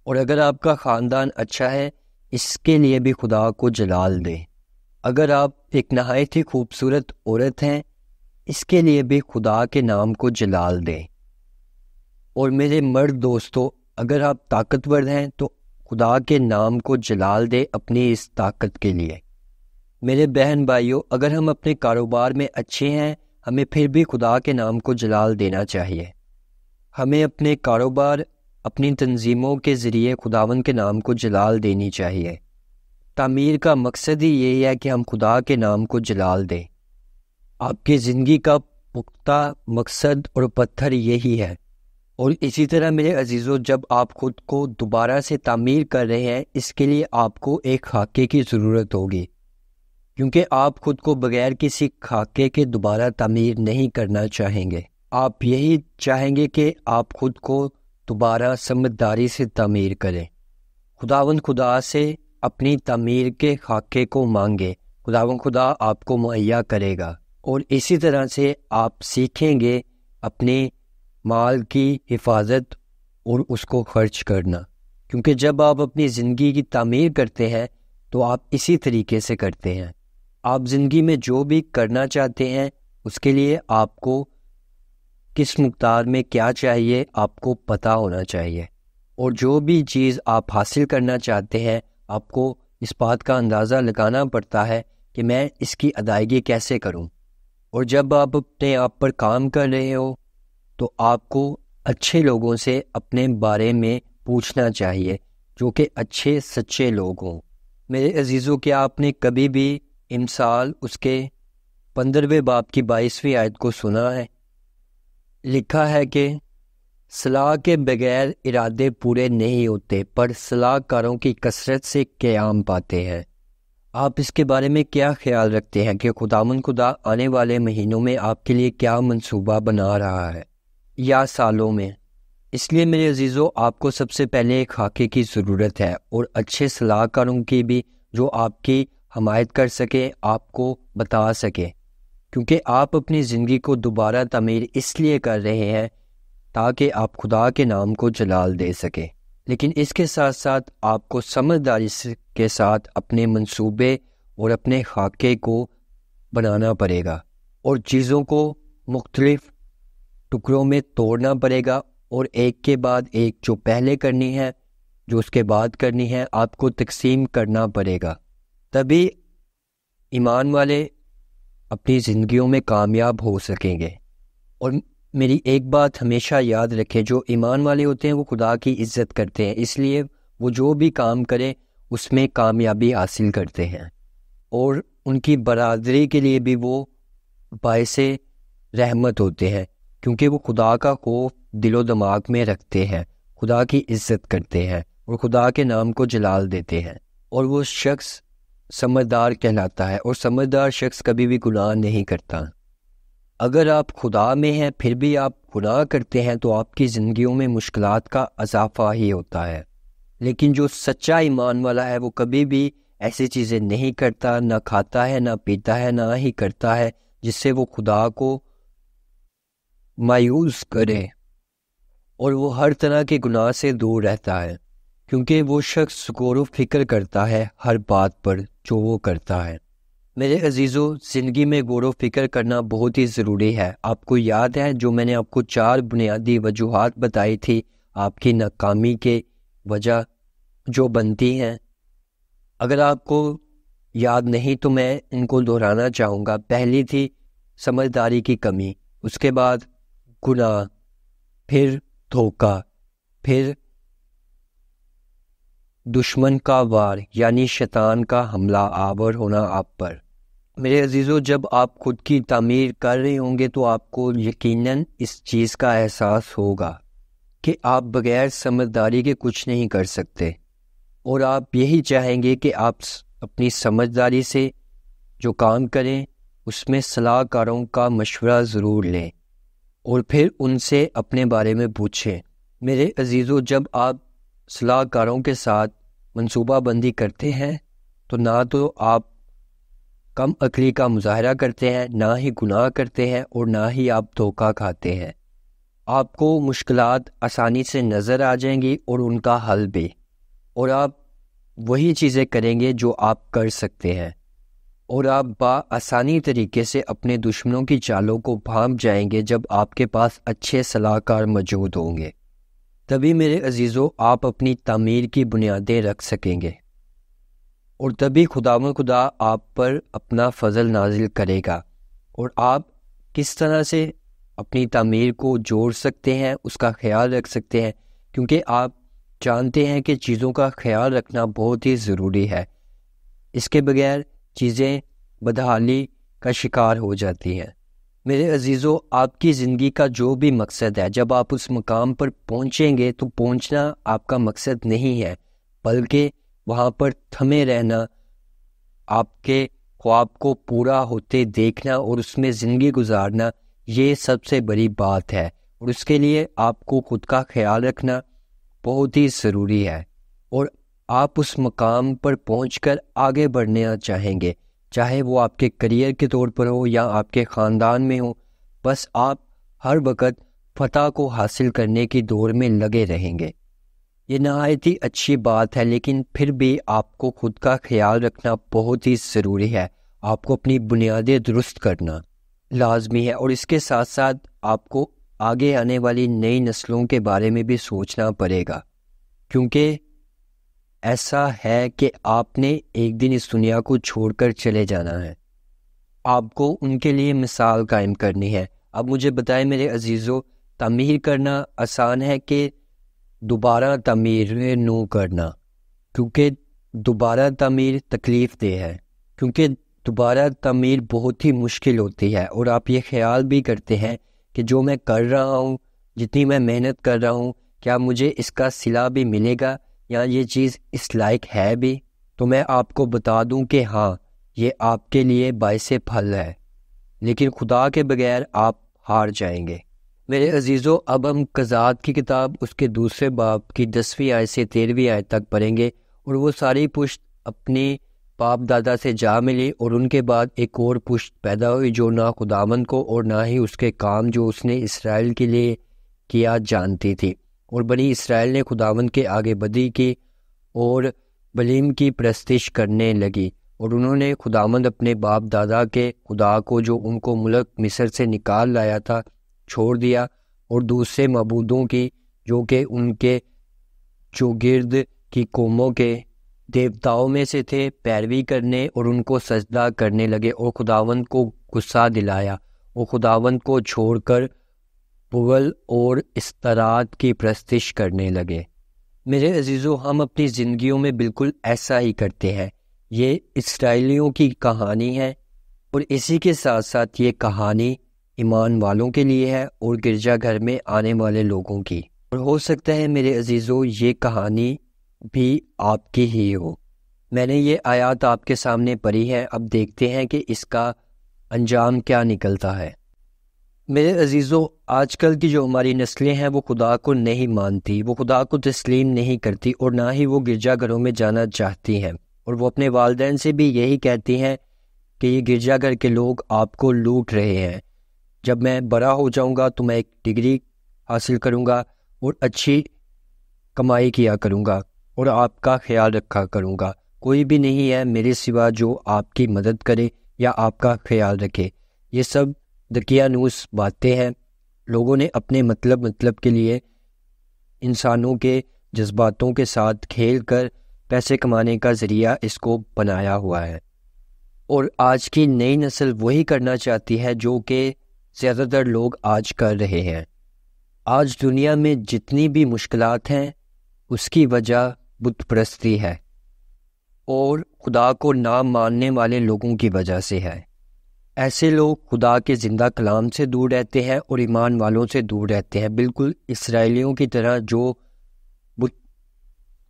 اور اگر آپ کا خاندان اچھا ہے اس کے لیے بھی خدا کو جلال دیں۔ اگر آپ ایک نہایت ہی خوبصورت عورت ہیں اس کے لیے بھی خدا کے نام کو جلال دیں۔ اور میرے مرد دوستو، اگر آپ طاقتور ہیں تو خدا کے نام کو جلال دے اپنی اس طاقت کے لیے۔ میرے بہن بھائیوں، اگر ہم اپنے کاروبار میں اچھے ہیں ہمیں پھر بھی خدا کے نام کو جلال دینا چاہیے۔ ہمیں اپنے کاروبار، اپنی تنظیموں کے ذریعے خداوند کے نام کو جلال دینی چاہیے۔ تعمیر کا مقصد ہی یہی ہے کہ ہم خدا کے نام کو جلال دیں۔ آپ کی زندگی کا پختہ مقصد اور پتھر یہی ہے۔ اور اسی طرح میرے عزیزو، جب آپ خود کو دوبارہ سے تعمیر کر رہے ہیں، اس کے لیے آپ کو ایک خاکے کی ضرورت ہوگی، کیونکہ آپ خود کو بغیر کسی خاکے کے دوبارہ تعمیر نہیں کرنا چاہیں گے۔ آپ یہی چاہیں گے کہ آپ خود کو دوبارہ سمجھداری سے تعمیر کریں۔ خداوند خدا سے اپنی تعمیر کے خاکے کو مانگے، خداوند خدا آپ کو مہیا کرے گا۔ اور اسی طرح سے آپ سیکھیں گے اپنے مال کی حفاظت اور اس کو خرچ کرنا، کیونکہ جب آپ اپنی زندگی کی تعمیر کرتے ہیں تو آپ اسی طریقے سے کرتے ہیں۔ آپ زندگی میں جو بھی کرنا چاہتے ہیں اس کے لیے آپ کو کس مقدار میں کیا چاہیے آپ کو پتہ ہونا چاہیے، اور جو بھی چیز آپ حاصل کرنا چاہتے ہیں آپ کو اس بات کا اندازہ لگانا پڑتا ہے کہ میں اس کی ادائیگی کیسے کروں۔ اور جب آپ اپنے آپ پر کام کر رہے ہو تو آپ کو اچھے لوگوں سے اپنے بارے میں پوچھنا چاہیے، جو کہ اچھے سچے لوگ ہوں۔ میرے عزیزو، کیا آپ نے کبھی بھی امثال اس کے 15ویں باب کی 22ویں آیت کو سنا ہے؟ لکھا ہے کہ صلاح کے بغیر ارادے پورے نہیں ہوتے، پر صلاح کاروں کی کثرت سے قیام پاتے ہیں۔ آپ اس کے بارے میں کیا خیال رکھتے ہیں کہ خداوند خدا آنے والے مہینوں میں آپ کے لیے کیا منصوبہ بنا رہا ہے، یا سالوں میں؟ اس لیے میرے عزیزو، آپ کو سب سے پہلے ایک خاکے کی ضرورت ہے، اور اچھے صلاح کاروں کی بھی، جو آپ کی حمایت کر سکے، آپ کو بتا سکے، کیونکہ آپ اپنی زندگی کو دوبارہ تعمیر اس لیے کر رہے ہیں تاکہ آپ خدا کے نام کو جلال دے سکیں۔ لیکن اس کے ساتھ ساتھ آپ کو سمجھداری کے ساتھ اپنے منصوبے اور اپنے خاکے کو بنانا پڑے گا، اور چیزوں کو مختلف ٹکڑوں میں توڑنا پڑے گا، اور ایک کے بعد ایک جو پہلے کرنی ہے، جو اس کے بعد کرنی ہے، آپ کو تقسیم کرنا پڑے گا۔ تبھی ایمان والے اپنی زندگیوں میں کامیاب ہو سکیں گے۔ اور میری ایک بات ہمیشہ یاد رکھیں، جو ایمان والے ہوتے ہیں وہ خدا کی عزت کرتے ہیں، اس لیے وہ جو بھی کام کریں اس میں کامیابی حاصل کرتے ہیں، اور ان کی برادری کے لیے بھی وہ باعث رحمت ہوتے ہیں، کیونکہ وہ خدا کا خوف دل و دماغ میں رکھتے ہیں، خدا کی عزت کرتے ہیں، اور خدا کے نام کو جلال دیتے ہیں، اور وہ شخص سمجھدار کہلاتا ہے، اور سمجھدار شخص کبھی بھی گناہ نہیں کرتا۔ اگر آپ خدا میں ہیں پھر بھی آپ گناہ کرتے ہیں تو آپ کی زندگیوں میں مشکلات کا اضافہ ہی ہوتا ہے، لیکن جو سچا ایمان والا ہے وہ کبھی بھی ایسی چیزیں نہیں کرتا، نہ کھاتا ہے، نہ پیتا ہے، نہ ہی کرتا ہے جس سے وہ خدا کو مایوس کرے، اور وہ ہر طرح کے گناہ سے دور رہتا ہے، کیونکہ وہ شخص غور و فکر کرتا ہے ہر بات پر جو وہ کرتا ہے۔ میرے عزیزو، زندگی میں غور و فکر کرنا بہت ہی ضروری ہے۔ آپ کو یاد ہے جو میں نے آپ کو 4 بنیادی وجوہات بتائی تھی آپ کی ناکامی کے وجہ جو بنتی ہیں؟ اگر آپ کو یاد نہیں تو میں ان کو دہرانا چاہوں گا۔ پہلی تھی سمجھداری کی کمی، اس کے بعد گناہ، پھر دھوکہ، پھر دشمن کا وار یعنی شیطان کا حملہ آور ہونا آپ پر۔ میرے عزیزو، جب آپ خود کی تعمیر کر رہے ہوں گے تو آپ کو یقیناً اس چیز کا احساس ہوگا کہ آپ بغیر سمجھداری کے کچھ نہیں کر سکتے، اور آپ یہی چاہیں گے کہ آپ اپنی سمجھداری سے جو کام کریں اس میں صلاح کاروں کا مشورہ ضرور لیں، اور پھر ان سے اپنے بارے میں پوچھیں۔ میرے عزیزو، جب آپ صلاح کاروں کے ساتھ منصوبہ بندی کرتے ہیں تو نہ تو آپ کم عقلی کا مظاہرہ کرتے ہیں، نہ ہی گناہ کرتے ہیں، اور نہ ہی آپ دھوکہ کھاتے ہیں۔ آپ کو مشکلات آسانی سے نظر آ جائیں گی اور ان کا حل بھی، اور آپ وہی چیزیں کریں گے جو آپ کر سکتے ہیں، اور آپ بآسانی طریقے سے اپنے دشمنوں کی چالوں کو بھانپ جائیں گے جب آپ کے پاس اچھے صلاح کار موجود ہوں گے۔ تبھی میرے عزیزو آپ اپنی تعمیر کی بنیادیں رکھ سکیں گے، اور تبھی خدا آپ پر اپنا فضل نازل کرے گا، اور آپ کس طرح سے اپنی تعمیر کو جوڑ سکتے ہیں اس کا خیال رکھ سکتے ہیں، کیونکہ آپ جانتے ہیں کہ چیزوں کا خیال رکھنا بہت ہی ضروری ہے۔ اس کے بغیر چیزیں بدحالی کا شکار ہو جاتی ہیں۔ میرے عزیزو، آپ کی زندگی کا جو بھی مقصد ہے، جب آپ اس مقام پر پہنچیں گے تو پہنچنا آپ کا مقصد نہیں ہے، بلکہ وہاں پر تھمے رہنا، آپ کے خواب کو پورا ہوتے دیکھنا اور اس میں زندگی گزارنا، یہ سب سے بڑی بات ہے۔ اور اس کے لیے آپ کو خود کا خیال رکھنا بہت ہی ضروری ہے، اور آپ اس مقام پر پہنچ کر آگے بڑھنا چاہیں گے، چاہے وہ آپ کے کریئر کے طور پر ہو یا آپ کے خاندان میں ہو، بس آپ ہر وقت فتح کو حاصل کرنے کی دوڑ میں لگے رہیں گے۔ یہ نہایت ہی اچھی بات ہے، لیکن پھر بھی آپ کو خود کا خیال رکھنا بہت ہی ضروری ہے۔ آپ کو اپنی بنیادیں درست کرنا لازمی ہے، اور اس کے ساتھ ساتھ آپ کو آگے آنے والی نئی نسلوں کے بارے میں بھی سوچنا پڑے گا، کیونکہ ایسا ہے کہ آپ نے ایک دن اس دنیا کو چھوڑ کر چلے جانا ہے۔ آپ کو ان کے لیے مثال قائم کرنی ہے۔ اب مجھے بتائیں میرے عزیزو، تعمیر کرنا آسان ہے کہ دوبارہ تعمیر نو کرنا؟ کیونکہ دوبارہ تعمیر تکلیف دہ ہے، کیونکہ دوبارہ تعمیر بہت ہی مشکل ہوتی ہے، اور آپ یہ خیال بھی کرتے ہیں کہ جو میں کر رہا ہوں، جتنی میں محنت کر رہا ہوں، کیا مجھے اس کا صلہ بھی ملے گا، یا یہ چیز اس لائق ہے بھی؟ تو میں آپ کو بتا دوں کہ ہاں، یہ آپ کے لیے باعث پھل ہے، لیکن خدا کے بغیر آپ ہار جائیں گے۔ میرے عزیزو، اب ہم قضات کی کتاب اس کے دوسرے باب کی 10ویں آیت سے 13ویں آیت تک پڑھیں گے، اور وہ ساری پشت اپنی باپ دادا سے جا ملی، اور ان کے بعد ایک اور پشت پیدا ہوئی جو نہ خداوند کو اور نہ ہی اس کے کام جو اس نے اسرائیل کے لیے کیا جانتی تھی، اور بنی اسرائیل نے خداوند کے آگے بدی کی اور بلیم کی پرستش کرنے لگی، اور انہوں نے خداوند اپنے باپ دادا کے خدا کو جو ان کو ملک مصر سے نکال لایا تھا چھوڑ دیا، اور دوسرے معبودوں کی جو کہ ان کے چوگرد کی قوموں کے دیوتاؤں میں سے تھے پیروی کرنے اور ان کو سجدہ کرنے لگے، اور خداوند کو غصہ دلایا، اور خداوند کو چھوڑ کر بغل اور استرات کی پرستش کرنے لگے۔ میرے عزیزو، ہم اپنی زندگیوں میں بالکل ایسا ہی کرتے ہیں۔ یہ اسرائیلیوں کی کہانی ہے، اور اسی کے ساتھ ساتھ یہ کہانی ایمان والوں کے لیے ہے اور گرجا گھر میں آنے والے لوگوں کی، اور ہو سکتا ہے میرے عزیزو یہ کہانی بھی آپ کی ہی ہو۔ میں نے یہ آیات آپ کے سامنے پڑھی ہے، اب دیکھتے ہیں کہ اس کا انجام کیا نکلتا ہے۔ میرے عزیزو، آج کل کی جو ہماری نسلیں ہیں وہ خدا کو نہیں مانتی، وہ خدا کو تسلیم نہیں کرتی، اور نہ ہی وہ گرجا گھروں میں جانا چاہتی ہیں، اور وہ اپنے والدین سے بھی یہی کہتی ہیں کہ یہ گرجا گھر کے لوگ آپ کو لوٹ رہے ہیں، جب میں بڑا ہو جاؤں گا تو میں ایک ڈگری حاصل کروں گا اور اچھی کمائی کیا کروں گا اور آپ کا خیال رکھا کروں گا، کوئی بھی نہیں ہے میرے سوا جو آپ کی مدد کرے یا آپ کا خیال رکھے۔ یہ سب دقیانوس باتیں ہیں، لوگوں نے اپنے مطلب کے لیے انسانوں کے جذباتوں کے ساتھ کھیل کر پیسے کمانے کا ذریعہ اس کو بنایا ہوا ہے، اور آج کی نئی نسل وہی کرنا چاہتی ہے جو کہ زیادہ تر لوگ آج کر رہے ہیں۔ آج دنیا میں جتنی بھی مشکلات ہیں اس کی وجہ بت پرستی ہے، اور خدا کو نہ ماننے والے لوگوں کی وجہ سے ہے۔ ایسے لوگ خدا کے زندہ کلام سے دور رہتے ہیں اور ایمان والوں سے دور رہتے ہیں، بالکل اسرائیلیوں کی طرح جو بت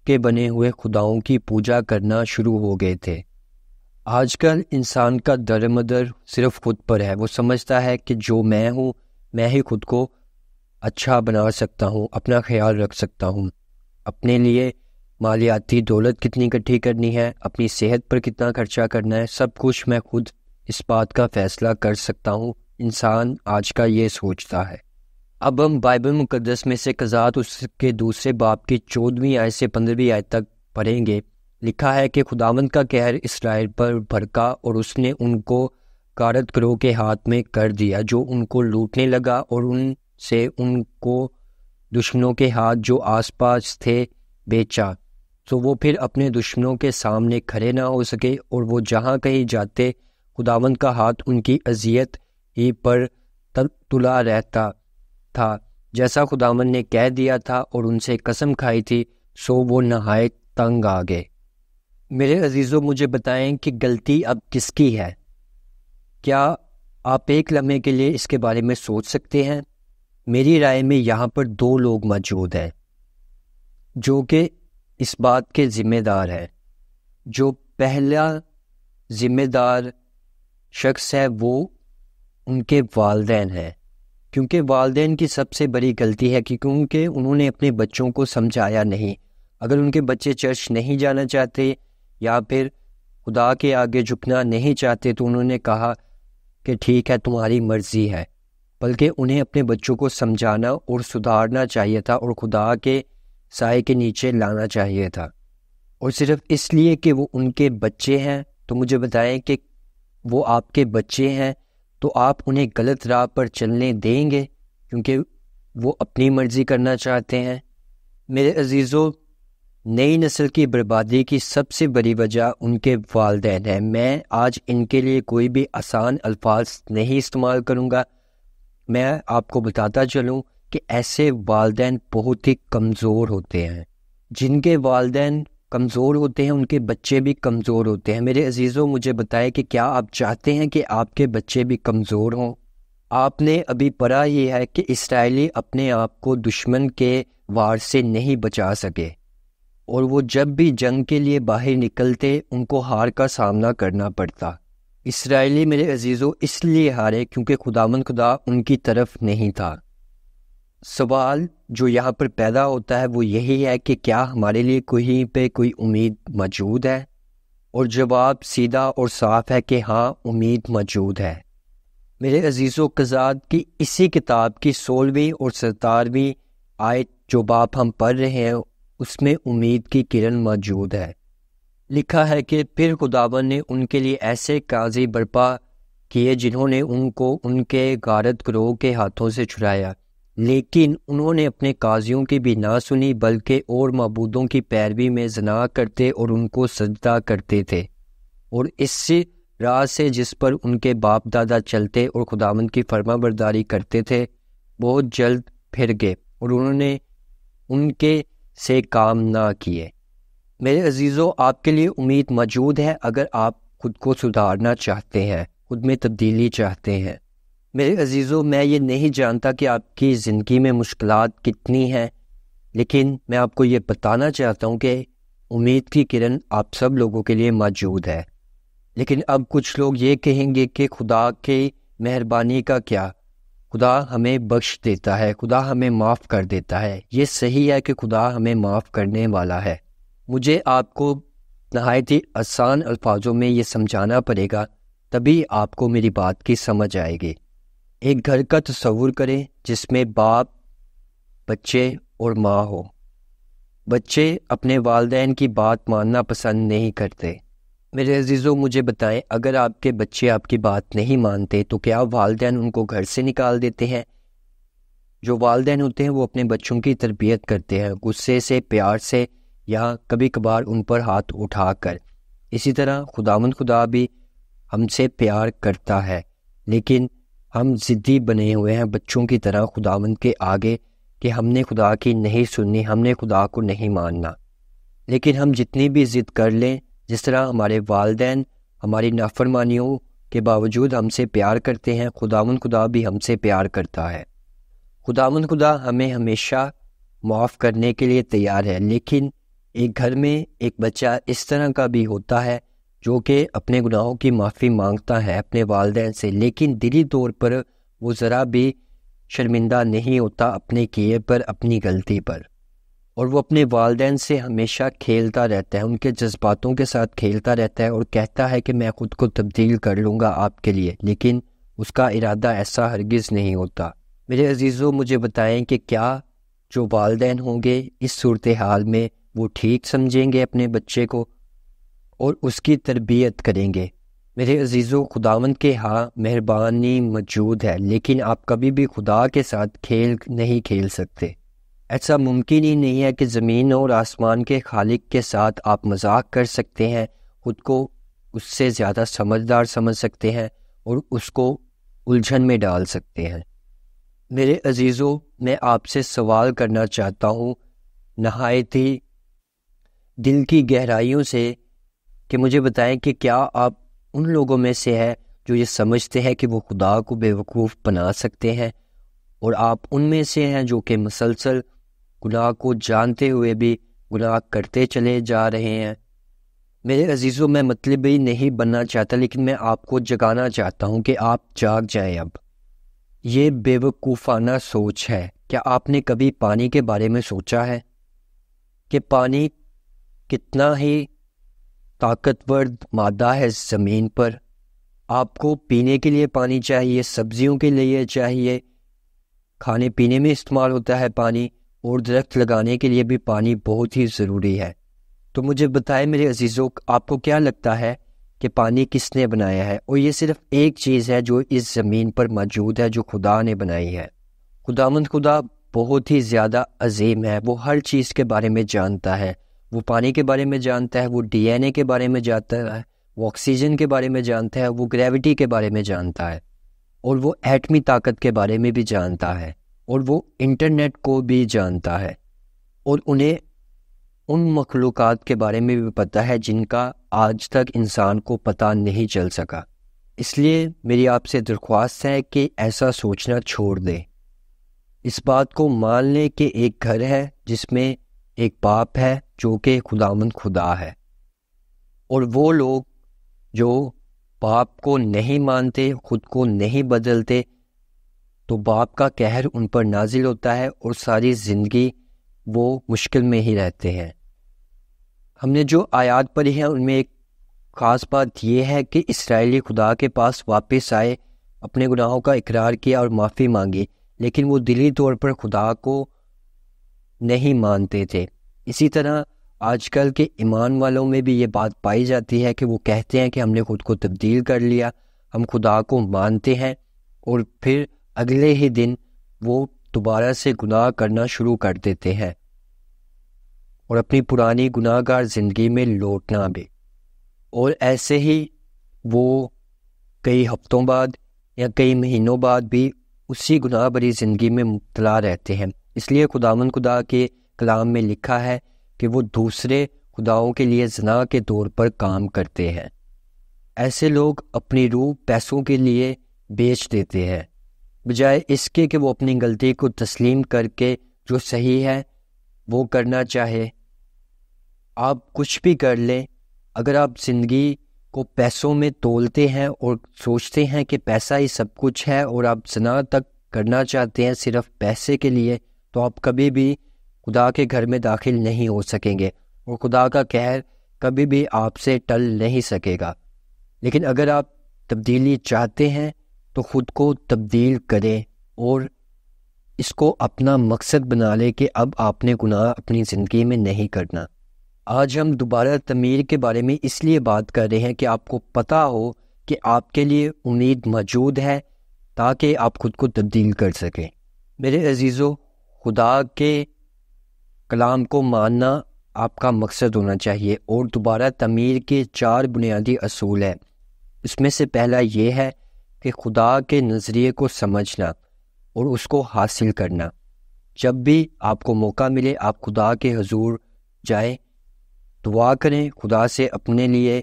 کے بنے ہوئے خداؤں کی پوجا کرنا شروع ہو گئے تھے۔ آج کل انسان کا درمدر صرف خود پر ہے، وہ سمجھتا ہے کہ جو میں ہوں میں ہی خود کو اچھا بنا سکتا ہوں، اپنا خیال رکھ سکتا ہوں، اپنے لیے مالیاتی دولت کتنی اکٹھی کرنی ہے، اپنی صحت پر کتنا خرچہ کرنا ہے، سب کچھ میں خود اس بات کا فیصلہ کر سکتا ہوں۔ انسان آج کا یہ سوچتا ہے۔ اب ہم بائبل مقدس میں سے قضات اس کے دوسرے باب کی 14ویں آیت سے 15ویں آیت تک پڑھیں گے۔ لکھا ہے کہ خداوند کا قہر اسرائیل پر بھڑکا اور اس نے ان کو غارت گروہ کے ہاتھ میں کر دیا جو ان کو لوٹنے لگا، اور ان سے ان کو دشمنوں کے ہاتھ جو آس پاس تھے بیچا، تو وہ پھر اپنے دشمنوں کے سامنے کھڑے نہ ہو سکے، اور وہ جہاں کہیں جاتے خداوند کا ہاتھ ان کی اذیت ہی پر تلا رہتا تھا، جیسا خداوند نے کہہ دیا تھا اور ان سے قسم کھائی تھی، سو وہ نہایت تنگ آ گئے۔ میرے عزیزو، مجھے بتائیں کہ غلطی اب کس کی ہے؟ کیا آپ ایک لمحے کے لیے اس کے بارے میں سوچ سکتے ہیں۔ میری رائے میں یہاں پر 2 لوگ موجود ہیں جو کہ اس بات کے ذمہ دار ہیں۔ جو پہلا ذمہ دار شخص ہے وہ ان کے والدین ہیں، کیونکہ والدین کی سب سے بڑی غلطی ہے کہ کیونکہ انہوں نے اپنے بچوں کو سمجھایا نہیں۔ اگر ان کے بچے چرچ نہیں جانا چاہتے یا پھر خدا کے آگے جھکنا نہیں چاہتے تو انہوں نے کہا کہ ٹھیک ہے تمہاری مرضی ہے، بلکہ انہیں اپنے بچوں کو سمجھانا اور سدھارنا چاہیے تھا اور خدا کے سائے کے نیچے لانا چاہیے تھا۔ اور صرف اس لیے کہ وہ ان کے بچے ہیں تو مجھے بتائیں کہ وہ آپ کے بچے ہیں تو آپ انہیں غلط راہ پر چلنے دیں گے کیونکہ وہ اپنی مرضی کرنا چاہتے ہیں؟ میرے عزیزو، نئی نسل کی بربادی کی سب سے بڑی وجہ ان کے والدین ہیں۔ میں آج ان کے لیے کوئی بھی آسان الفاظ نہیں استعمال کروں گا۔ میں آپ کو بتاتا چلوں کہ ایسے والدین بہت ہی کمزور ہوتے ہیں۔ جن کے والدین کمزور ہوتے ہیں ان کے بچے بھی کمزور ہوتے ہیں۔ میرے عزیزوں، مجھے بتائیں کہ کیا آپ چاہتے ہیں کہ آپ کے بچے بھی کمزور ہوں؟ آپ نے ابھی پڑھا یہ ہے کہ اسرائیلی اپنے آپ کو دشمن کے وار سے نہیں بچا سکے، اور وہ جب بھی جنگ کے لیے باہر نکلتے ان کو ہار کا سامنا کرنا پڑتا۔ اسرائیلی میرے عزیزوں اس لیے ہارے کیونکہ خدا ان کی طرف نہیں تھا۔ سوال جو یہاں پر پیدا ہوتا ہے وہ یہی ہے کہ کیا ہمارے لیے کہیں پہ کوئی امید موجود ہے؟ اور جواب سیدھا اور صاف ہے کہ ہاں، امید موجود ہے۔ میرے عزیزو، قضات کی اسی کتاب کی 16ویں اور 17ویں آیت جو باب ہم پڑھ رہے ہیں اس میں امید کی کرن موجود ہے۔ لکھا ہے کہ پھر خداوند نے ان کے لیے ایسے قاضی برپا کیے جنہوں نے ان کو ان کے غارت گروہ کے ہاتھوں سے چھڑایا، لیکن انہوں نے اپنے قاضیوں کی بھی نہ سنی بلکہ اور معبودوں کی پیروی میں زنا کرتے اور ان کو سجدہ کرتے تھے، اور اس راہ سے جس پر ان کے باپ دادا چلتے اور خداوند کی فرما برداری کرتے تھے بہت جلد پھر گئے اور انہوں نے ان کے سے کام نہ کیے۔ میرے عزیزو، آپ کے لیے امید موجود ہے اگر آپ خود کو سدھارنا چاہتے ہیں، خود میں تبدیلی چاہتے ہیں۔ میرے عزیزو، میں یہ نہیں جانتا کہ آپ کی زندگی میں مشکلات کتنی ہیں، لیکن میں آپ کو یہ بتانا چاہتا ہوں کہ امید کی کرن آپ سب لوگوں کے لیے موجود ہے۔ لیکن اب کچھ لوگ یہ کہیں گے کہ خدا کی مہربانی کا کیا؟ خدا ہمیں بخش دیتا ہے، خدا ہمیں معاف کر دیتا ہے۔ یہ صحیح ہے کہ خدا ہمیں معاف کرنے والا ہے۔ مجھے آپ کو نہایت ہی آسان الفاظوں میں یہ سمجھانا پڑے گا، تبھی آپ کو میری بات کی سمجھ آئے گی۔ ایک گھر کا تصور کریں جس میں باپ، بچے اور ماں ہو۔ بچے اپنے والدین کی بات ماننا پسند نہیں کرتے۔ میرے عزیزوں، مجھے بتائیں، اگر آپ کے بچے آپ کی بات نہیں مانتے تو کیا والدین ان کو گھر سے نکال دیتے ہیں؟ جو والدین ہوتے ہیں وہ اپنے بچوں کی تربیت کرتے ہیں، غصے سے، پیار سے، یا کبھی کبھار ان پر ہاتھ اٹھا کر۔ اسی طرح خدا بھی ہم سے پیار کرتا ہے، لیکن ہم ضدی بنے ہوئے ہیں بچوں کی طرح خداوند کے آگے کہ ہم نے خدا کی نہیں سننی، ہم نے خدا کو نہیں ماننا۔ لیکن ہم جتنی بھی ضد کر لیں، جس طرح ہمارے والدین ہماری نافرمانیوں کے باوجود ہم سے پیار کرتے ہیں، خدا بھی ہم سے پیار کرتا ہے۔ خدا ہمیں ہمیشہ معاف کرنے کے لیے تیار ہے، لیکن ایک گھر میں ایک بچہ اس طرح کا بھی ہوتا ہے جو کہ اپنے گناہوں کی معافی مانگتا ہے اپنے والدین سے، لیکن دلی طور پر وہ ذرا بھی شرمندہ نہیں ہوتا اپنے کیے پر، اپنی غلطی پر، اور وہ اپنے والدین سے ہمیشہ کھیلتا رہتا ہے، ان کے جذباتوں کے ساتھ کھیلتا رہتا ہے اور کہتا ہے کہ میں خود کو تبدیل کر لوں گا آپ کے لیے، لیکن اس کا ارادہ ایسا ہرگز نہیں ہوتا۔ میرے عزیزو، مجھے بتائیں کہ کیا جو والدین ہوں گے اس صورتحال میں وہ ٹھیک سمجھیں گے اپنے بچے کو اور اس کی تربیت کریں گے؟ میرے عزیزو، خداوند کے ہاں مہربانی موجود ہے، لیکن آپ کبھی بھی خدا کے ساتھ کھیل نہیں کھیل سکتے۔ ایسا ممکن ہی نہیں ہے کہ زمین اور آسمان کے خالق کے ساتھ آپ مذاق کر سکتے ہیں، خود کو اس سے زیادہ سمجھدار سمجھ سکتے ہیں اور اس کو الجھن میں ڈال سکتے ہیں۔ میرے عزیزو، میں آپ سے سوال کرنا چاہتا ہوں نہایت ہی دل کی گہرائیوں سے کہ مجھے بتائیں کہ کیا آپ ان لوگوں میں سے ہیں جو یہ سمجھتے ہیں کہ وہ خدا کو بیوقوف بنا سکتے ہیں، اور آپ ان میں سے ہیں جو کہ مسلسل گناہ کو جانتے ہوئے بھی گناہ کرتے چلے جا رہے ہیں۔ میرے عزیزوں، میں مطلبی نہیں بننا چاہتا، لیکن میں آپ کو جگانا چاہتا ہوں کہ آپ جاگ جائیں اب۔ یہ بیوقوفانہ سوچ ہے۔ کیا آپ نے کبھی پانی کے بارے میں سوچا ہے کہ پانی کتنا ہی طاقتور مادہ ہے زمین پر؟ آپ کو پینے کے لیے پانی چاہیے، سبزیوں کے لیے چاہیے، کھانے پینے میں استعمال ہوتا ہے پانی، اور درخت لگانے کے لیے بھی پانی بہت ہی ضروری ہے۔ تو مجھے بتائیں میرے عزیزوں، آپ کو کیا لگتا ہے کہ پانی کس نے بنایا ہے؟ اور یہ صرف ایک چیز ہے جو اس زمین پر موجود ہے، جو خدا نے بنائی ہے۔ خداوند خدا بہت ہی زیادہ عظیم ہے، وہ ہر چیز کے بارے میں جانتا ہے۔ وہ پانی کے بارے میں جانتا ہے، وہ ڈی این اے کے بارے میں جانتا ہے، وہ آکسیجن کے بارے میں جانتا ہے، وہ گریوٹی کے بارے میں جانتا ہے، اور وہ ایٹمی طاقت کے بارے میں بھی جانتا ہے، اور وہ انٹرنیٹ کو بھی جانتا ہے، اور انہیں ان مخلوقات کے بارے میں بھی پتہ ہے جن کا آج تک انسان کو پتہ نہیں چل سکا۔ اس لیے میری آپ سے درخواست ہے کہ ایسا سوچنا چھوڑ دیں۔ اس بات کو مان لیں کہ ایک گھر ہے جس میں ایک باپ ہے جو کہ خداوند خدا ہے، اور وہ لوگ جو باپ کو نہیں مانتے، خود کو نہیں بدلتے، تو باپ کا قہر ان پر نازل ہوتا ہے اور ساری زندگی وہ مشکل میں ہی رہتے ہیں۔ ہم نے جو آیات پڑھی ہیں ان میں ایک خاص بات یہ ہے کہ اسرائیلی خدا کے پاس واپس آئے، اپنے گناہوں کا اقرار کیا اور معافی مانگی، لیکن وہ دلی طور پر خدا کو نہیں مانتے تھے۔ اسی طرح آج کل کے ایمان والوں میں بھی یہ بات پائی جاتی ہے کہ وہ کہتے ہیں کہ ہم نے خود کو تبدیل کر لیا، ہم خدا کو مانتے ہیں، اور پھر اگلے ہی دن وہ دوبارہ سے گناہ کرنا شروع کر دیتے ہیں اور اپنی پرانی گناہ گار زندگی میں لوٹنا بھی، اور ایسے ہی وہ کئی ہفتوں بعد یا کئی مہینوں بعد بھی اسی گناہ بری زندگی میں مبتلا رہتے ہیں۔ اس لیے خداوند خدا کے کلام میں لکھا ہے کہ وہ دوسرے خداؤں کے لیے زنا کے طور پر کام کرتے ہیں۔ ایسے لوگ اپنی روح پیسوں کے لیے بیچ دیتے ہیں، بجائے اس کے کہ وہ اپنی غلطی کو تسلیم کر کے جو صحیح ہے وہ کرنا چاہے۔ آپ کچھ بھی کر لیں، اگر آپ زندگی کو پیسوں میں تولتے ہیں اور سوچتے ہیں کہ پیسہ ہی سب کچھ ہے، اور آپ زنا تک کرنا چاہتے ہیں صرف پیسے کے لیے، تو آپ کبھی بھی خدا کے گھر میں داخل نہیں ہو سکیں گے، اور خدا کا قہر کبھی بھی آپ سے ٹل نہیں سکے گا۔ لیکن اگر آپ تبدیلی چاہتے ہیں تو خود کو تبدیل کریں اور اس کو اپنا مقصد بنا لیں کہ اب آپ نے گناہ اپنی زندگی میں نہیں کرنا۔ آج ہم دوبارہ تعمیر کے بارے میں اس لیے بات کر رہے ہیں کہ آپ کو پتہ ہو کہ آپ کے لیے امید موجود ہے تاکہ آپ خود کو تبدیل کر سکیں۔ میرے عزیزو، خدا کے کلام کو ماننا آپ کا مقصد ہونا چاہیے، اور دوبارہ تعمیر کے 4 بنیادی اصول ہیں۔ اس میں سے پہلا یہ ہے کہ خدا کے نظریے کو سمجھنا اور اس کو حاصل کرنا۔ جب بھی آپ کو موقع ملے آپ خدا کے حضور جائیں، دعا کریں، خدا سے اپنے لیے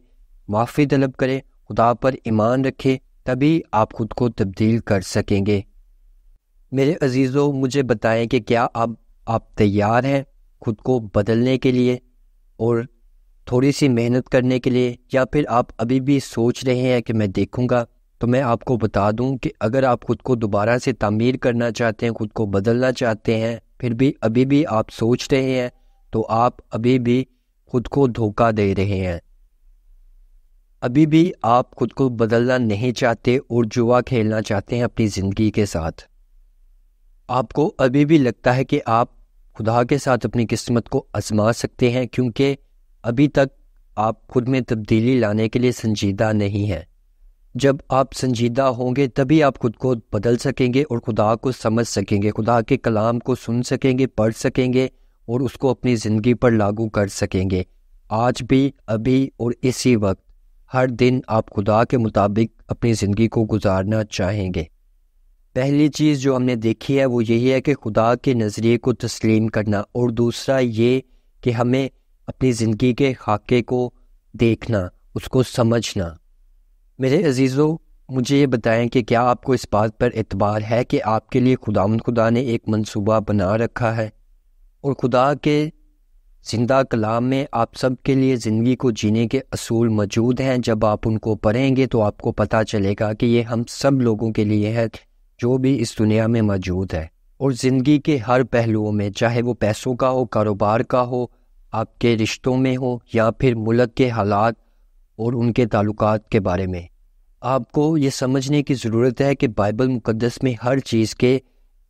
معافی طلب کریں، خدا پر ایمان رکھیں، تبھی آپ خود کو تبدیل کر سکیں گے۔ میرے عزیزو، مجھے بتائیں کہ کیا آپ تیار ہیں خود کو بدلنے کے لیے اور تھوڑی سی محنت کرنے کے لیے، یا پھر آپ ابھی بھی سوچ رہے ہیں کہ میں دیکھوں گا؟ تو میں آپ کو بتا دوں کہ اگر آپ خود کو دوبارہ سے تعمیر کرنا چاہتے ہیں، خود کو بدلنا چاہتے ہیں، پھر بھی ابھی بھی آپ سوچ رہے ہیں، تو آپ ابھی بھی خود کو دھوکہ دے رہے ہیں۔ ابھی بھی آپ خود کو بدلنا نہیں چاہتے اور جوا کھیلنا چاہتے ہیں اپنی زندگی کے ساتھ۔ آپ کو ابھی بھی لگتا ہے کہ آپ خدا کے ساتھ اپنی قسمت کو آزما سکتے ہیں، کیونکہ ابھی تک آپ خود میں تبدیلی لانے کے لیے سنجیدہ نہیں ہیں۔ جب آپ سنجیدہ ہوں گے تبھی آپ خود کو بدل سکیں گے اور خدا کو سمجھ سکیں گے، خدا کے کلام کو سن سکیں گے، پڑھ سکیں گے اور اس کو اپنی زندگی پر لاگو کر سکیں گے۔ آج بھی، ابھی اور اسی وقت، ہر دن آپ خدا کے مطابق اپنی زندگی کو گزارنا چاہیں گے۔ پہلی چیز جو ہم نے دیکھی ہے وہ یہی ہے کہ خدا کے نظریے کو تسلیم کرنا، اور دوسرا یہ کہ ہمیں اپنی زندگی کے خاکے کو دیکھنا، اس کو سمجھنا۔ میرے عزیزو، مجھے یہ بتائیں کہ کیا آپ کو اس بات پر اعتبار ہے کہ آپ کے لیے خدا نے ایک منصوبہ بنا رکھا ہے، اور خدا کے زندہ کلام میں آپ سب کے لیے زندگی کو جینے کے اصول موجود ہیں؟ جب آپ ان کو پڑھیں گے تو آپ کو پتہ چلے گا کہ یہ ہم سب لوگوں کے لیے ہے جو بھی اس دنیا میں موجود ہے، اور زندگی کے ہر پہلوؤں میں، چاہے وہ پیسوں کا ہو، کاروبار کا ہو، آپ کے رشتوں میں ہو، یا پھر ملک کے حالات اور ان کے تعلقات کے بارے میں۔ آپ کو یہ سمجھنے کی ضرورت ہے کہ بائبل مقدس میں ہر چیز کے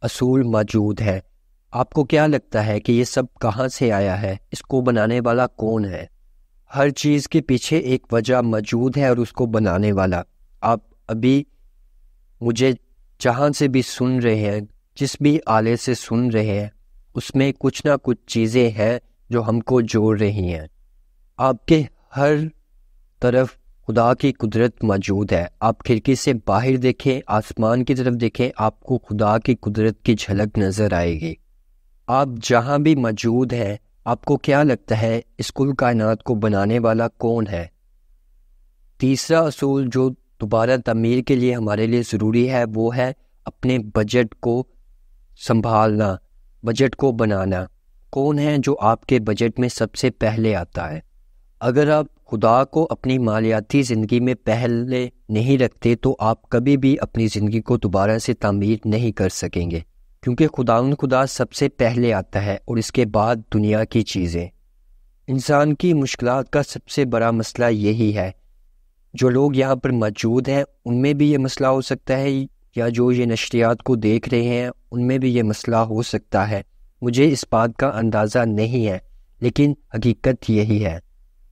اصول موجود ہیں۔ آپ کو کیا لگتا ہے کہ یہ سب کہاں سے آیا ہے؟ اس کو بنانے والا کون ہے؟ ہر چیز کے پیچھے ایک وجہ موجود ہے، اور اس کو بنانے والا، آپ ابھی مجھے جہاں سے بھی سن رہے ہیں، جس بھی آلے سے سن رہے ہیں، اس میں کچھ نہ کچھ چیزیں ہیں جو ہم کو جوڑ رہی ہیں۔ آپ کے ہر طرف خدا کی قدرت موجود ہے۔ آپ کھڑکی سے باہر دیکھیں، آسمان کی طرف دیکھیں، آپ کو خدا کی قدرت کی جھلک نظر آئے گی۔ آپ جہاں بھی موجود ہیں، آپ کو کیا لگتا ہے اس کل کائنات کو بنانے والا کون ہے؟ تیسرا اصول جو دوبارہ تعمیر کے لیے ہمارے لیے ضروری ہے، وہ ہے اپنے بجٹ کو سنبھالنا، بجٹ کو بنانا۔ کون ہے جو آپ کے بجٹ میں سب سے پہلے آتا ہے؟ اگر آپ خدا کو اپنی مالیاتی زندگی میں پہلے نہیں رکھتے تو آپ کبھی بھی اپنی زندگی کو دوبارہ سے تعمیر نہیں کر سکیں گے، کیونکہ خدا سب سے پہلے آتا ہے، اور اس کے بعد دنیا کی چیزیں۔ انسان کی مشکلات کا سب سے بڑا مسئلہ یہی ہے۔ جو لوگ یہاں پر موجود ہیں ان میں بھی یہ مسئلہ ہو سکتا ہے، یا جو یہ نشریات کو دیکھ رہے ہیں ان میں بھی یہ مسئلہ ہو سکتا ہے، مجھے اس بات کا اندازہ نہیں ہے، لیکن حقیقت یہی ہے۔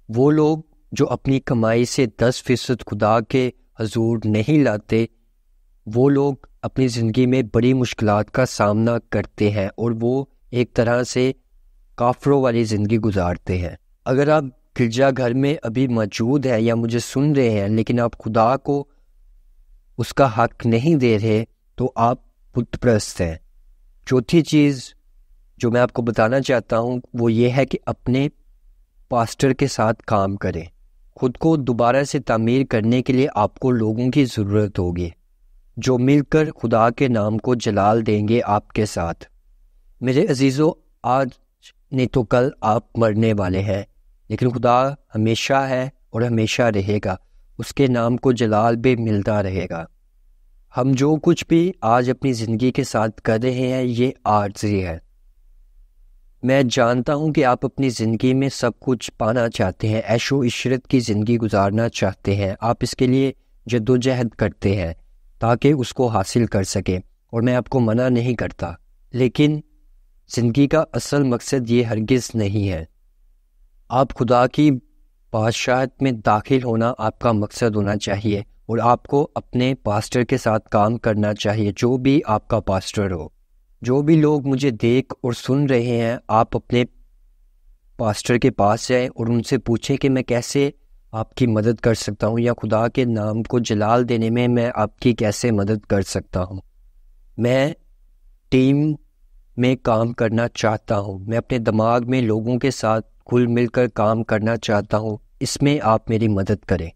وہ لوگ جو اپنی کمائی سے 10% خدا کے حضور نہیں لاتے، وہ لوگ اپنی زندگی میں بڑی مشکلات کا سامنا کرتے ہیں، اور وہ ایک طرح سے کافروں والی زندگی گزارتے ہیں۔ اگر آپ گرجا گھر میں ابھی موجود ہیں یا مجھے سن رہے ہیں، لیکن آپ خدا کو اس کا حق نہیں دے رہے، تو آپ بت پرست ہیں۔ چوتھی چیز جو میں آپ کو بتانا چاہتا ہوں وہ یہ ہے کہ اپنے پاسٹر کے ساتھ کام کریں۔ خود کو دوبارہ سے تعمیر کرنے کے لیے آپ کو لوگوں کی ضرورت ہوگی جو مل کر خدا کے نام کو جلال دیں گے آپ کے ساتھ۔ میرے عزیزو، آج نہیں تو کل آپ مرنے والے ہیں، لیکن خدا ہمیشہ ہے اور ہمیشہ رہے گا، اس کے نام کو جلال بھی ملتا رہے گا۔ ہم جو کچھ بھی آج اپنی زندگی کے ساتھ کر رہے ہیں یہ عارضی ہے۔ میں جانتا ہوں کہ آپ اپنی زندگی میں سب کچھ پانا چاہتے ہیں، عیش و عشرت کی زندگی گزارنا چاہتے ہیں، آپ اس کے لیے جدوجہد کرتے ہیں تاکہ اس کو حاصل کر سکیں، اور میں آپ کو منع نہیں کرتا، لیکن زندگی کا اصل مقصد یہ ہرگز نہیں ہے۔ آپ خدا کی بادشاہت میں داخل ہونا آپ کا مقصد ہونا چاہیے، اور آپ کو اپنے پاسٹر کے ساتھ کام کرنا چاہیے، جو بھی آپ کا پاسٹر ہو۔ جو بھی لوگ مجھے دیکھ اور سن رہے ہیں، آپ اپنے پاسٹر کے پاس جائیں اور ان سے پوچھیں کہ میں کیسے آپ کی مدد کر سکتا ہوں، یا خدا کے نام کو جلال دینے میں آپ کی کیسے مدد کر سکتا ہوں۔ میں ٹیم میں کام کرنا چاہتا ہوں، میں اپنے دماغ میں لوگوں کے ساتھ گھل مل کر کام کرنا چاہتا ہوں، اس میں آپ میری مدد کریں۔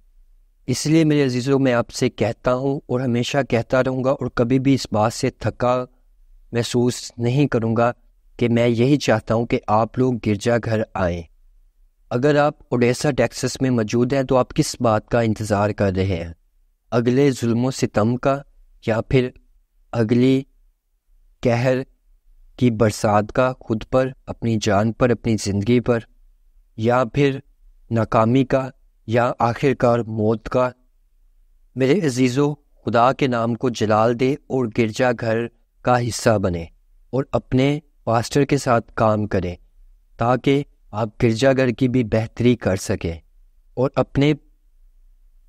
اس لیے میرے عزیزوں، میں آپ سے کہتا ہوں اور ہمیشہ کہتا رہوں گا، اور کبھی بھی اس بات سے تھکا محسوس نہیں کروں گا کہ میں یہی چاہتا ہوں کہ آپ لوگ گرجا گھر آئیں۔ اگر آپ اوڈیسا ٹیکسس میں موجود ہیں تو آپ کس بات کا انتظار کر رہے ہیں؟ اگلے ظلم و ستم کا، یا پھر اگلی قہر کی برسات کا خود پر، اپنی جان پر، اپنی زندگی پر، یا پھر ناکامی کا، یا آخر کار موت کا؟ میرے عزیزو، خدا کے نام کو جلال دے اور گرجا گھر کا حصہ بنے، اور اپنے پاسٹر کے ساتھ کام کریں تاکہ آپ گرجا گھر کی بھی بہتری کر سکیں، اور اپنے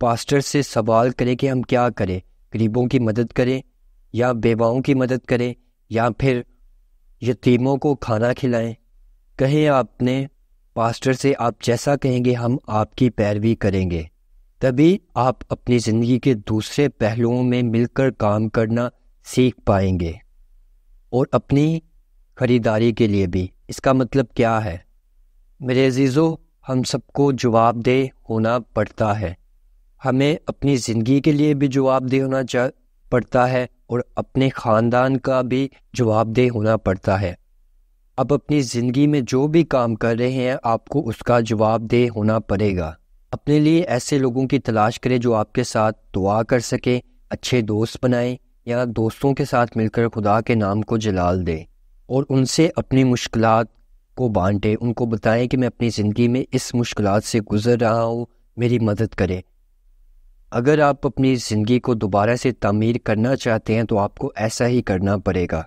پاسٹر سے سوال کریں کہ ہم کیا کریں، غریبوں کی مدد کریں، یا بیواؤں کی مدد کریں، یا پھر یتیموں کو کھانا کھلائیں۔ کہیں اپنے پاسٹر سے آپ جیسا کہیں گے ہم آپ کی پیروی کریں گے، تبھی آپ اپنی زندگی کے دوسرے پہلوؤں میں مل کر کام کرنا سیکھ پائیں گے، اور اپنی خریداری کے لیے بھی۔ اس کا مطلب کیا ہے؟ میرے عزیزو، ہم سب کو جواب دہ ہونا پڑتا ہے، ہمیں اپنی زندگی کے لیے بھی جواب دہ ہونا پڑتا ہے اور اپنے خاندان کا بھی جواب دہ ہونا پڑتا ہے۔ اب اپنی زندگی میں جو بھی کام کر رہے ہیں آپ کو اس کا جواب دہ ہونا پڑے گا۔ اپنے لیے ایسے لوگوں کی تلاش کریں جو آپ کے ساتھ دعا کر سکیں، اچھے دوست بنائیں یا دوستوں کے ساتھ مل کر خدا کے نام کو جلال دیں اور ان سے اپنی مشکلات کو بانٹیں، ان کو بتائیں کہ میں اپنی زندگی میں اس مشکلات سے گزر رہا ہوں، میری مدد کریں۔ اگر آپ اپنی زندگی کو دوبارہ سے تعمیر کرنا چاہتے ہیں تو آپ کو ایسا ہی کرنا پڑے گا۔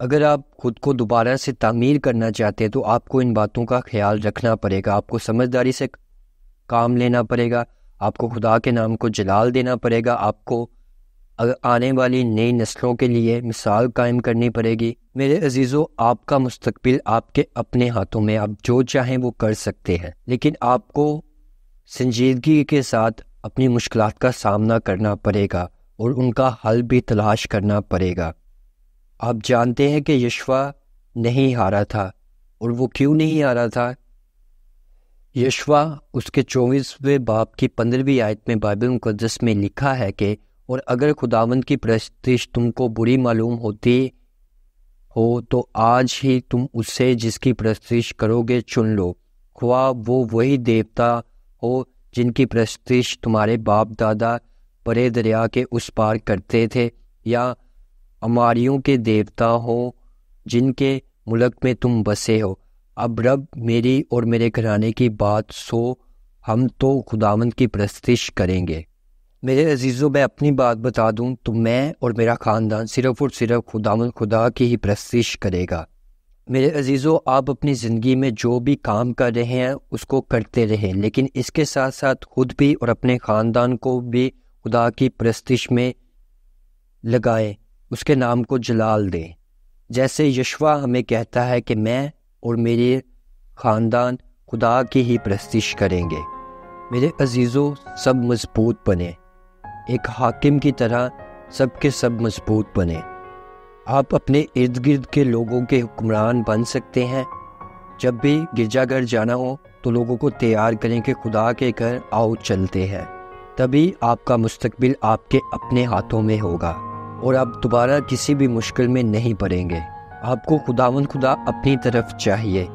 اگر آپ خود کو دوبارہ سے تعمیر کرنا چاہتے ہیں تو آپ کو ان باتوں کا خیال رکھنا پڑے گا، آپ کو سمجھداری سے کام لینا پڑے گا، آپ کو خدا کے نام کو جلال دینا پڑے گا، آپ کو آنے والی نئی نسلوں کے لیے مثال قائم کرنی پڑے گی۔ میرے عزیزو، آپ کا مستقبل آپ کے اپنے ہاتھوں میں، آپ جو چاہیں وہ کر سکتے ہیں، لیکن آپ کو سنجیدگی کے ساتھ اپنی مشکلات کا سامنا کرنا پڑے گا اور ان کا حل بھی تلاش کرنا پڑے گا۔ آپ جانتے ہیں کہ یشوع نہیں ہارا تھا، اور وہ کیوں نہیں ہارا تھا؟ یشوع اس کے 24ویں باب کی 15ویں آیت میں بائبل مقدس میں لکھا ہے کہ اور اگر خداوند کی پرستش تم کو بری معلوم ہوتی ہو تو آج ہی تم اس سے جس کی پرستش کرو گے چن لو، خواہ وہ وہی دیوتا ہو جن کی پرستش تمہارے باپ دادا پرے دریا کے اس پار کرتے تھے، یا اماریوں کے دیوتا ہو جن کے ملک میں تم بسے ہو۔ اب رب میری اور میرے گھرانے کی بات سو، ہم تو خداوند کی پرستش کریں گے۔ میرے عزیزو، میں اپنی بات بتا دوں تو میں اور میرا خاندان صرف اور صرف خداوند خدا کی ہی پرستش کرے گا۔ میرے عزیزو، آپ اپنی زندگی میں جو بھی کام کر رہے ہیں اس کو کرتے رہیں، لیکن اس کے ساتھ ساتھ خود بھی اور اپنے خاندان کو بھی خدا کی پرستش میں لگائیں، اس کے نام کو جلال دیں۔ جیسے یشوع ہمیں کہتا ہے کہ میں اور میرے خاندان خدا کی ہی پرستش کریں گے۔ میرے عزیزو، سب مضبوط بنیں، ایک حاکم کی طرح سب کے سب مضبوط بنیں۔ آپ اپنے ارد گرد کے لوگوں کے حکمران بن سکتے ہیں۔ جب بھی گرجا گھر جانا ہو تو لوگوں کو تیار کریں کہ خدا کے گھر آؤ چلتے ہیں، تبھی آپ کا مستقبل آپ کے اپنے ہاتھوں میں ہوگا اور آپ دوبارہ کسی بھی مشکل میں نہیں پڑیں گے۔ آپ کو خداوند خدا اپنی طرف چاہیے۔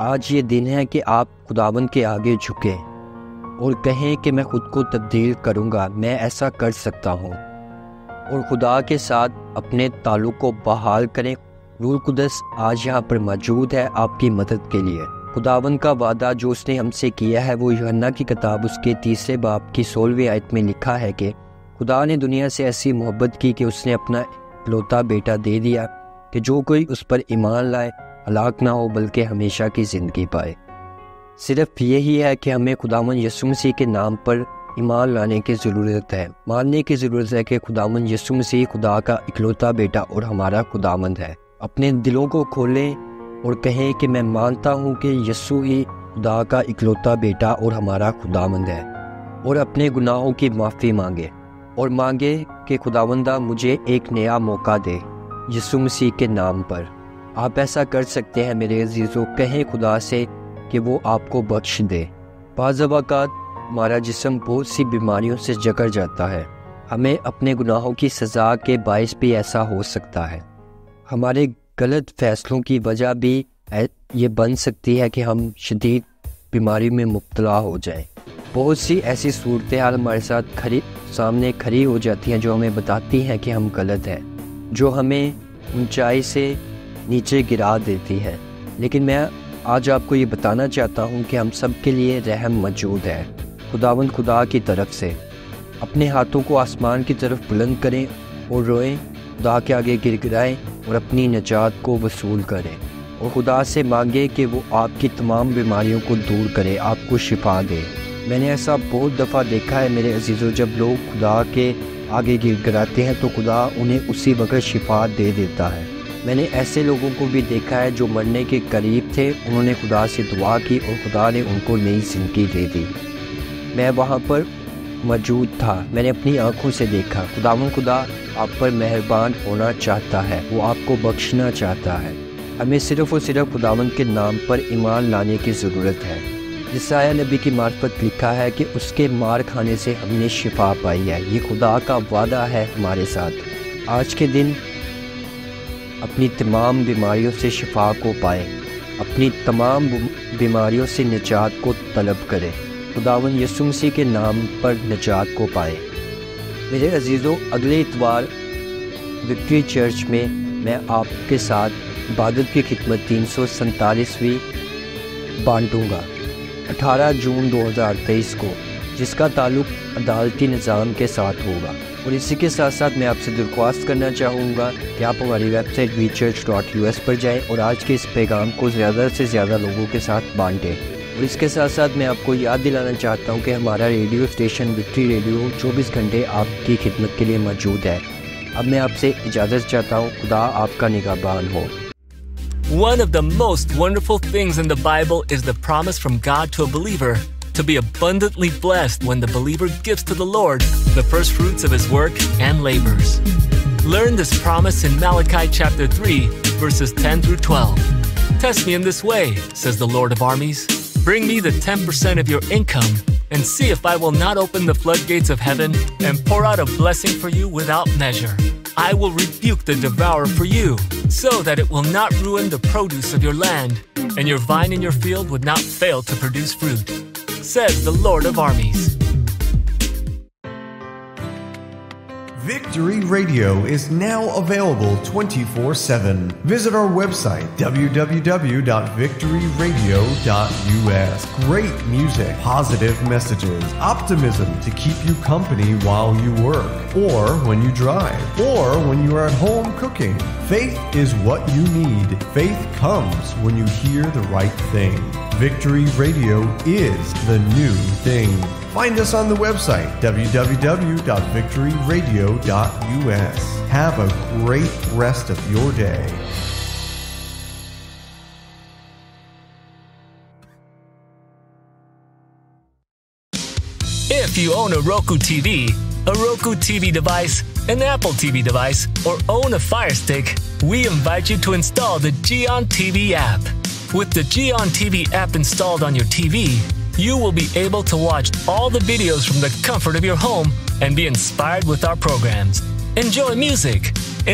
آج یہ دن ہے کہ آپ خداوند کے آگے جھکیں اور کہیں کہ میں خود کو تبدیل کروں گا، میں ایسا کر سکتا ہوں، اور خدا کے ساتھ اپنے تعلق کو بحال کریں۔ روح القدس آج یہاں پر موجود ہے آپ کی مدد کے لیے۔ خداوند کا وعدہ جو اس نے ہم سے کیا ہے وہ یوحنا کی کتاب اس کے 3 باب کی 16ویں آیت میں لکھا ہے کہ خدا نے دنیا سے ایسی محبت کی کہ اس نے اپنا اکلوتا بیٹا دے دیا کہ جو کوئی اس پر ایمان لائے ہلاک نہ ہو بلکہ ہمیشہ کی زندگی پائے۔ صرف یہی ہے کہ ہمیں خداوند یسوع مسیح کے نام پر ایمان لانے کی ضرورت ہے، ماننے کی ضرورت ہے کہ خداوند یسوع مسیح خدا کا اکلوتا بیٹا اور ہمارا خداوند ہے۔ اپنے دلوں کو کھولیں اور کہیں کہ میں مانتا ہوں کہ یسوع ہی خدا کا اکلوتا بیٹا اور ہمارا خداوند ہے، اور اپنے گناہوں کی معافی مانگے اور مانگے کہ خداوندہ مجھے ایک نیا موقع دے یسوع مسیح کے نام پر۔ آپ ایسا کر سکتے ہیں میرے عزیزو، کہیں خدا سے کہ وہ آپ کو بخش دے۔ بعض اوقات ہمارا جسم بہت سی بیماریوں سے جکڑ جاتا ہے، ہمیں اپنے گناہوں کی سزا کے باعث بھی ایسا ہو سکتا ہے۔ ہمارے غلط فیصلوں کی وجہ بھی یہ بن سکتی ہے کہ ہم شدید بیماری میں مبتلا ہو جائیں۔ بہت سی ایسی صورتحال ہمارے ساتھ سامنے کھڑی ہو جاتی ہیں جو ہمیں بتاتی ہیں کہ ہم غلط ہیں، جو ہمیں اونچائی سے نیچے گرا دیتی ہے، لیکن میں آج آپ کو یہ بتانا چاہتا ہوں کہ ہم سب کے لیے رحم موجود ہے خداوند خدا کی طرف سے۔ اپنے ہاتھوں کو آسمان کی طرف بلند کریں اور روئیں، خدا کے آگے گر گرائیں اور اپنی نجات کو وصول کریں، اور خدا سے مانگیں کہ وہ آپ کی تمام بیماریوں کو دور کرے، آپ کو شفا دے۔ میں نے ایسا بہت دفعہ دیکھا ہے میرے عزیزو، جب لوگ خدا کے آگے گر گراتے ہیں تو خدا انہیں اسی وقت شفا دے دیتا ہے۔ میں نے ایسے لوگوں کو بھی دیکھا ہے جو مرنے کے قریب تھے، انہوں نے خدا سے دعا کی اور خدا نے ان کو نئی زندگی دے دی۔ میں وہاں پر موجود تھا، میں نے اپنی آنکھوں سے دیکھا۔ خداوند خدا آپ پر مہربان ہونا چاہتا ہے، وہ آپ کو بخشنا چاہتا ہے۔ ہمیں صرف اور صرف خداوند کے نام پر ایمان لانے کی ضرورت ہے۔ یسایہ نبی کی معرفت لکھا ہے کہ اس کے مار کھانے سے ہم نے شفا پائی ہے۔ یہ خدا کا وعدہ ہے ہمارے ساتھ۔ آج کے دن اپنی تمام بیماریوں سے شفا کو پائیں، اپنی تمام بیماریوں سے نجات کو طلب کریں، خداوند یسوع مسیح کے نام پر نجات کو پائیں۔ میرے عزیزوں، اگلے اتوار وکٹری چرچ میں آپ کے ساتھ عبادت کی خدمت 347ویں بانٹوں گا 18 جون 2023 کو، جس کا تعلق عدالتی نظام کے ساتھ ہوگا۔ اور اسی کے ساتھ ساتھ میں آپ سے درخواست کرنا چاہوں گا کہ آپ ہماری ویب سائٹ vchurch.us پر جائیں اور آج کے اس پیغام کو زیادہ سے زیادہ لوگوں کے ساتھ بانٹیں۔ اور اس کے ساتھ ساتھ میں آپ کو یاد دلانا چاہتا ہوں کہ ہمارا ریڈیو اسٹیشن وکٹری ریڈیو 24 گھنٹے آپ کی خدمت کے لیے موجود ہے۔ اب میں آپ سے اجازت چاہتا ہوں، خدا آپ کا نگہبان ہو۔ One of the most wonderful things in the Bible is the promise from God to a believer to be abundantly blessed when the believer gives to the Lord the first fruits of his work and labors. Learn this promise in Malachi chapter 3, verses 10 through 12. Test me in this way, says the Lord of armies. Bring me the 10% of your income and see if I will not open the floodgates of heaven and pour out a blessing for you without measure. I will rebuke the devourer for you, so that it will not ruin the produce of your land, and your vine in your field would not fail to produce fruit, says the Lord of armies. Victory Radio is now available 24/7. Visit our website, www.victoryradio.us. Great music, positive messages, optimism to keep you company while you work, or when you drive, or when you are at home cooking. Faith is what you need. Faith comes when you hear the right thing. Victory Radio is the new thing. Find us on the website, www.victoryradio.us. Have a great rest of your day. If you own a Roku TV, a Roku TV device, an Apple TV device, or own a Fire Stick, we invite you to install the Gion TV app. With the Gion TV app installed on your TV, you will be able to watch all the videos from the comfort of your home and be inspired with our programs. Enjoy music,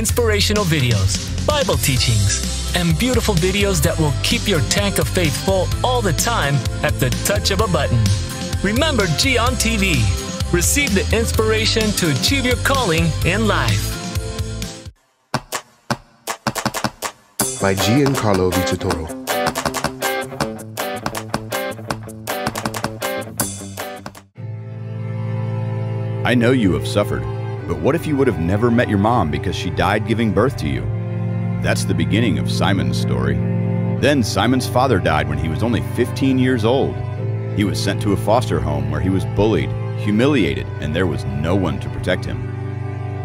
inspirational videos, Bible teachings, and beautiful videos that will keep your tank of faith full all the time at the touch of a button. Remember Gion TV. Receive the inspiration to achieve your calling in life. By Giancarlo Vitatoro. I know you have suffered, but what if you would have never met your mom because she died giving birth to you? That's the beginning of Simon's story. Then Simon's father died when he was only 15 years old. He was sent to a foster home where he was bullied, humiliated, and there was no one to protect him.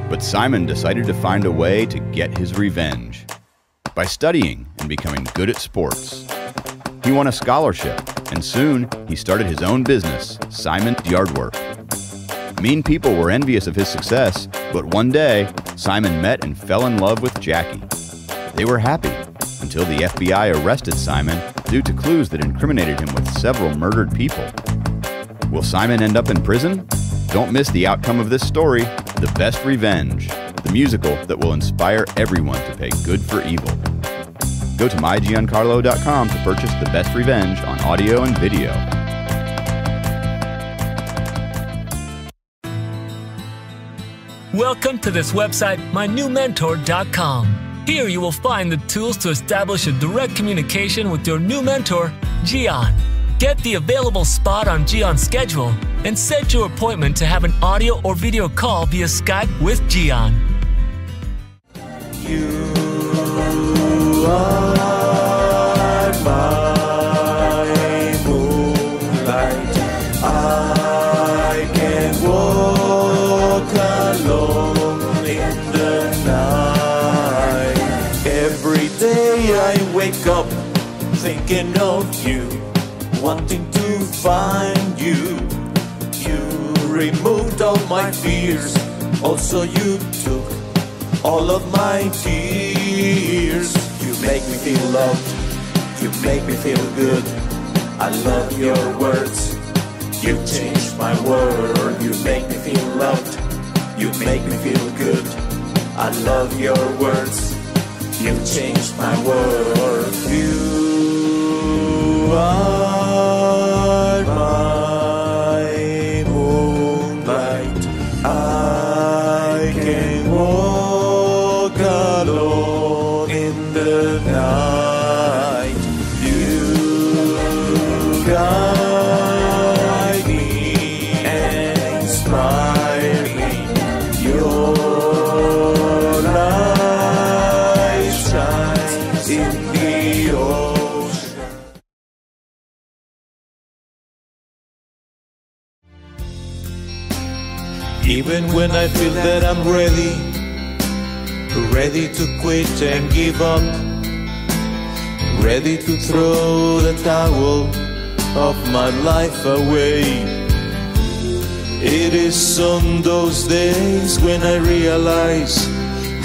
But Simon decided to find a way to get his revenge by studying and becoming good at sports. He won a scholarship, and soon he started his own business, Simon's Yardwork. Mean people were envious of his success, but one day, Simon met and fell in love with Jackie. They were happy until the FBI arrested Simon due to clues that incriminated him with several murdered people. Will Simon end up in prison? Don't miss the outcome of this story, The Best Revenge, the musical that will inspire everyone to pay good for evil. Go to mygiancarlo.com to purchase The Best Revenge on audio and video. Welcome to this website, mynewmentor.com. Here you will find the tools to establish a direct communication with your new mentor, Gion. Get the available spot on Gion's schedule and set your appointment to have an audio or video call via Skype with Gion. You are my moonlight. I can walk alone in the night. Every day I wake up thinking of you, wanting to find you. You removed all my fears, also you took all of my tears. You make me feel loved, you make me feel good. I love your words. You changed my world. You make me feel loved. You make me feel good. I love your words. You changed my world. You are my moonlight. I can walk alone in the night. You guide me and inspire me. Your light shines in the ocean. Even when I feel that I'm ready to quit and give up, ready to throw the towel of my life away. It is on those days when I realize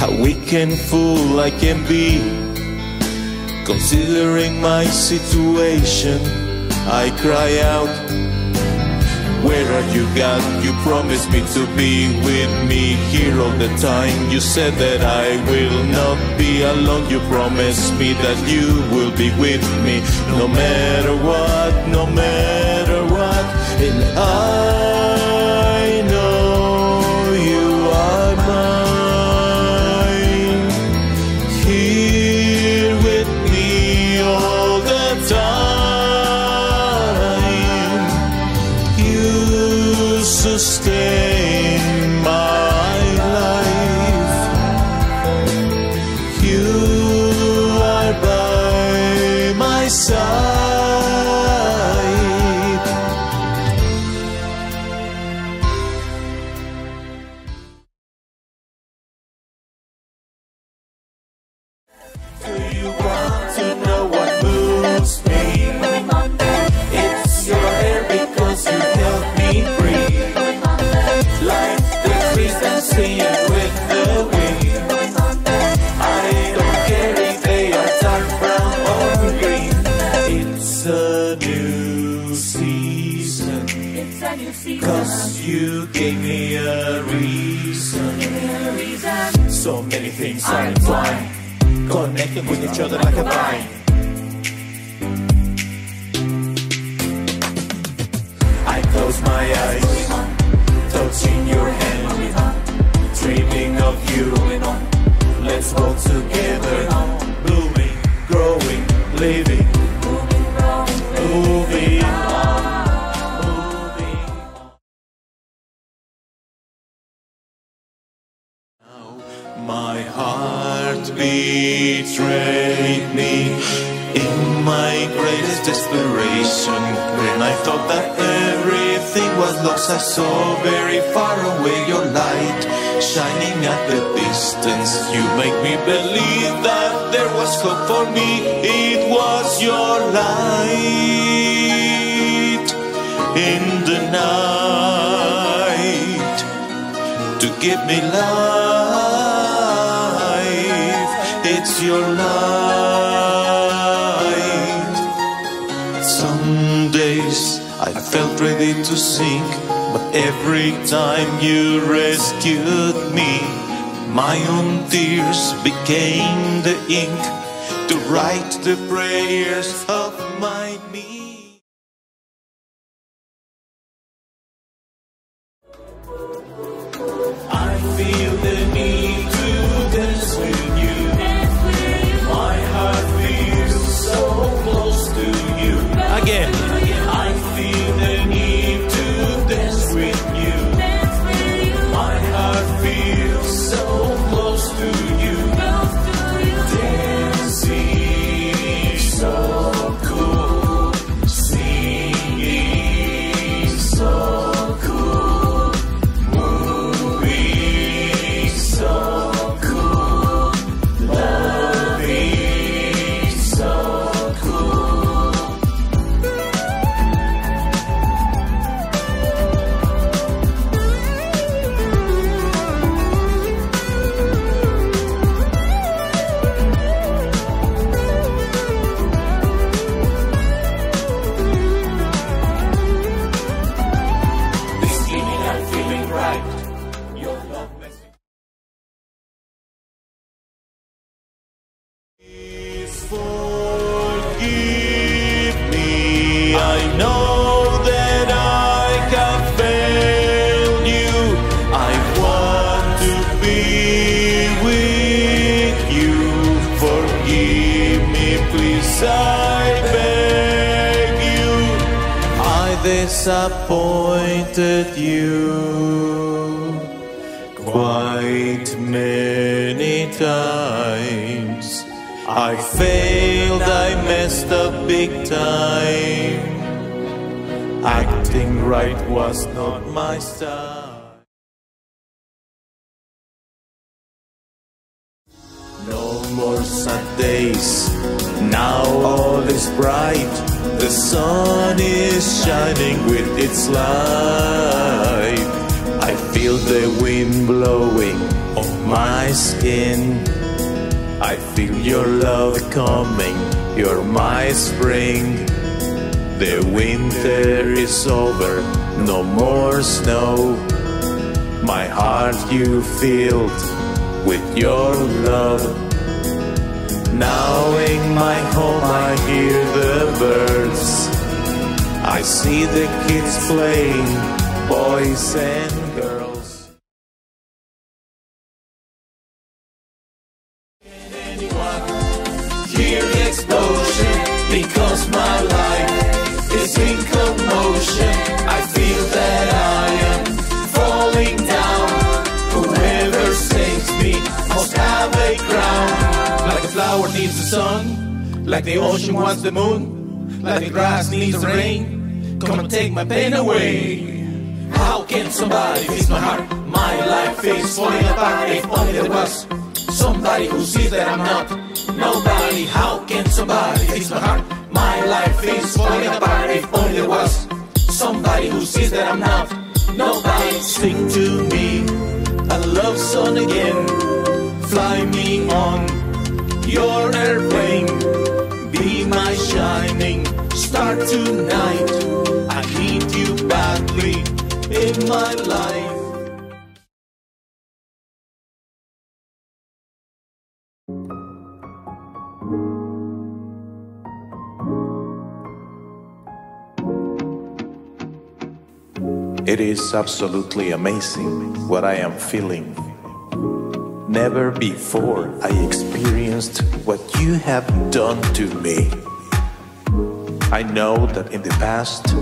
how weak and fool I can be. Considering my situation, I cry out, where are you, God? You promised me to be with me here all the time. You said that I will not be alone. You promised me that you will be with me no matter what, no matter what. And I know you are mine, here with me all the time. Sustain my life. You are by my side. Do you want to know what moves me? It's your hair because you help me breathe. Like the trees dancing with the wind. I don't care if they are dark brown or green. It's a new season. 'Cause you gave me a reason. So many things are entwined, connected with each other like a vine. I close my eyes, touching your hand, dreaming of you. Let's walk together, blooming, growing, living, moving on, moving on. My heart betrayed me in my greatest desperation. When I thought that everything was lost, I saw very far away your light shining at the distance. You make me believe that there was hope for me. It was your light in the night to give me life. It's your light. Some days I felt ready to sink, but every time you rescued me, my own tears became the ink to write the prayers of my need. I feel the need to dance with you. My heart feels so close to you. Again, I feel the need to dance with you. My heart feels so close to you. Dancing so cool, singing so cool, moving so cool, loving so cool. disappointed you quite many times. I failed, I messed up big time. Acting right was not my style. No more sad days, now all is bright. The sun is shining with its light. I feel the wind blowing on my skin. I feel your love coming, you're my spring. The winter is over, no more snow. My heart you filled with your love. Now in my home I hear the birds. I see the kids playing, boys and girls. Can anyone hear the explosion? Because my life is in commotion. I feel that I am falling down. Whoever saves me must have a crown. Like a flower needs the sun, like the ocean wants the moon, like the grass needs the rain. Come and take my pain away. How can somebody fix my heart? My life is falling apart. If only there was somebody who sees that I'm not nobody. How can somebody fix my heart? My life is falling apart. If only there was somebody who sees that I'm not nobody. Sing to me a love song again. Fly me on your airplane. Be my shining star tonight. I need you badly in my life. It is absolutely amazing what I am feeling. Never before I experienced what you have done to me. I know that in the past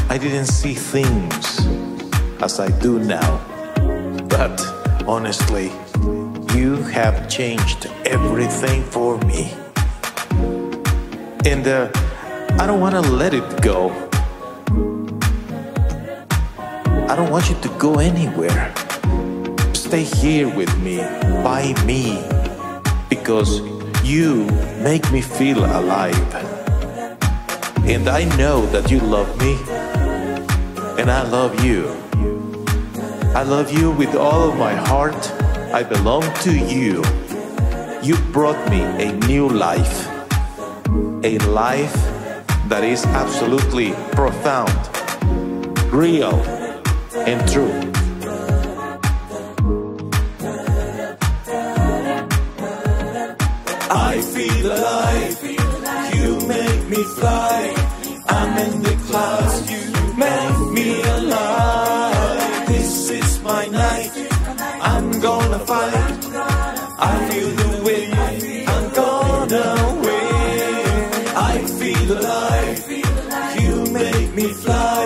I didn't see things as I do now. But honestly, you have changed everything for me. And I don't want to let it go. I don't want you to go anywhere. Stay here with me, by me, because you make me feel alive. And I know that you love me, and I love you. I love you with all of my heart. I belong to you. You brought me a new life, a life that is absolutely profound, real, and true. I feel alive, you make me fly. I'm in the clouds, you make me alive. This is my night, I'm gonna fight. I feel the wind, I'm gonna win. I feel alive, you make me fly.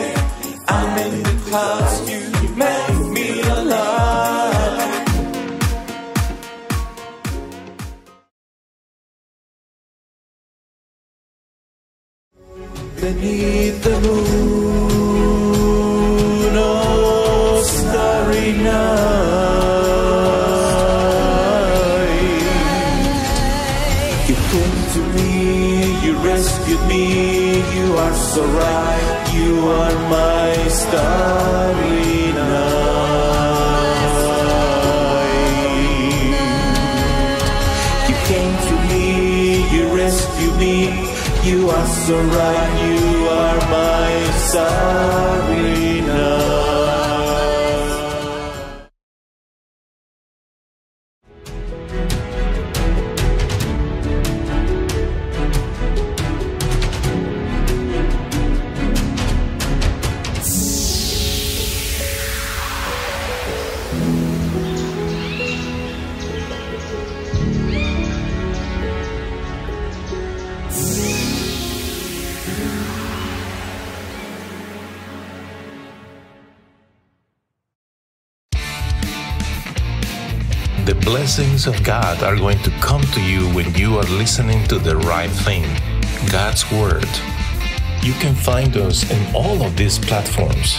I'm in the clouds, you make me alive. Beneath the moon, oh starry night, you came to me, you rescued me, you are so right, you are my starry night. You came to me, you rescued me, you are so right, you are my starry night. blessings of God are going to come to you when you are listening to the right thing, God's Word. You can find us in all of these platforms.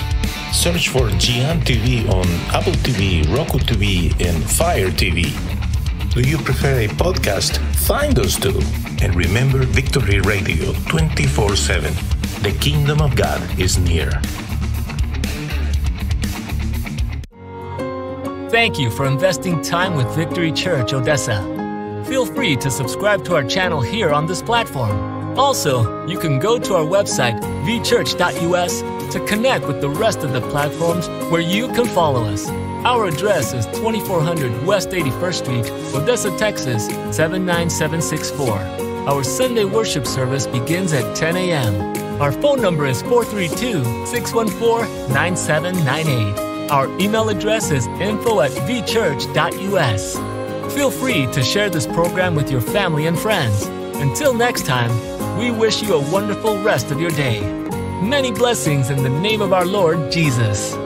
Search for Gian TV on Apple TV, Roku TV, and Fire TV. Do you prefer a podcast? Find us too. And remember Victory Radio 24/7. The kingdom of God is near. Thank you for investing time with Victory Church Odessa. Feel free to subscribe to our channel here on this platform. Also, you can go to our website, vchurch.us, to connect with the rest of the platforms where you can follow us. Our address is 2400 West 81st Street, Odessa, Texas, 79764. Our Sunday worship service begins at 10 a.m. Our phone number is 432-614-9798. Our email address is info@vchurch.us. Feel free to share this program with your family and friends. Until next time, we wish you a wonderful rest of your day. Many blessings in the name of our Lord Jesus.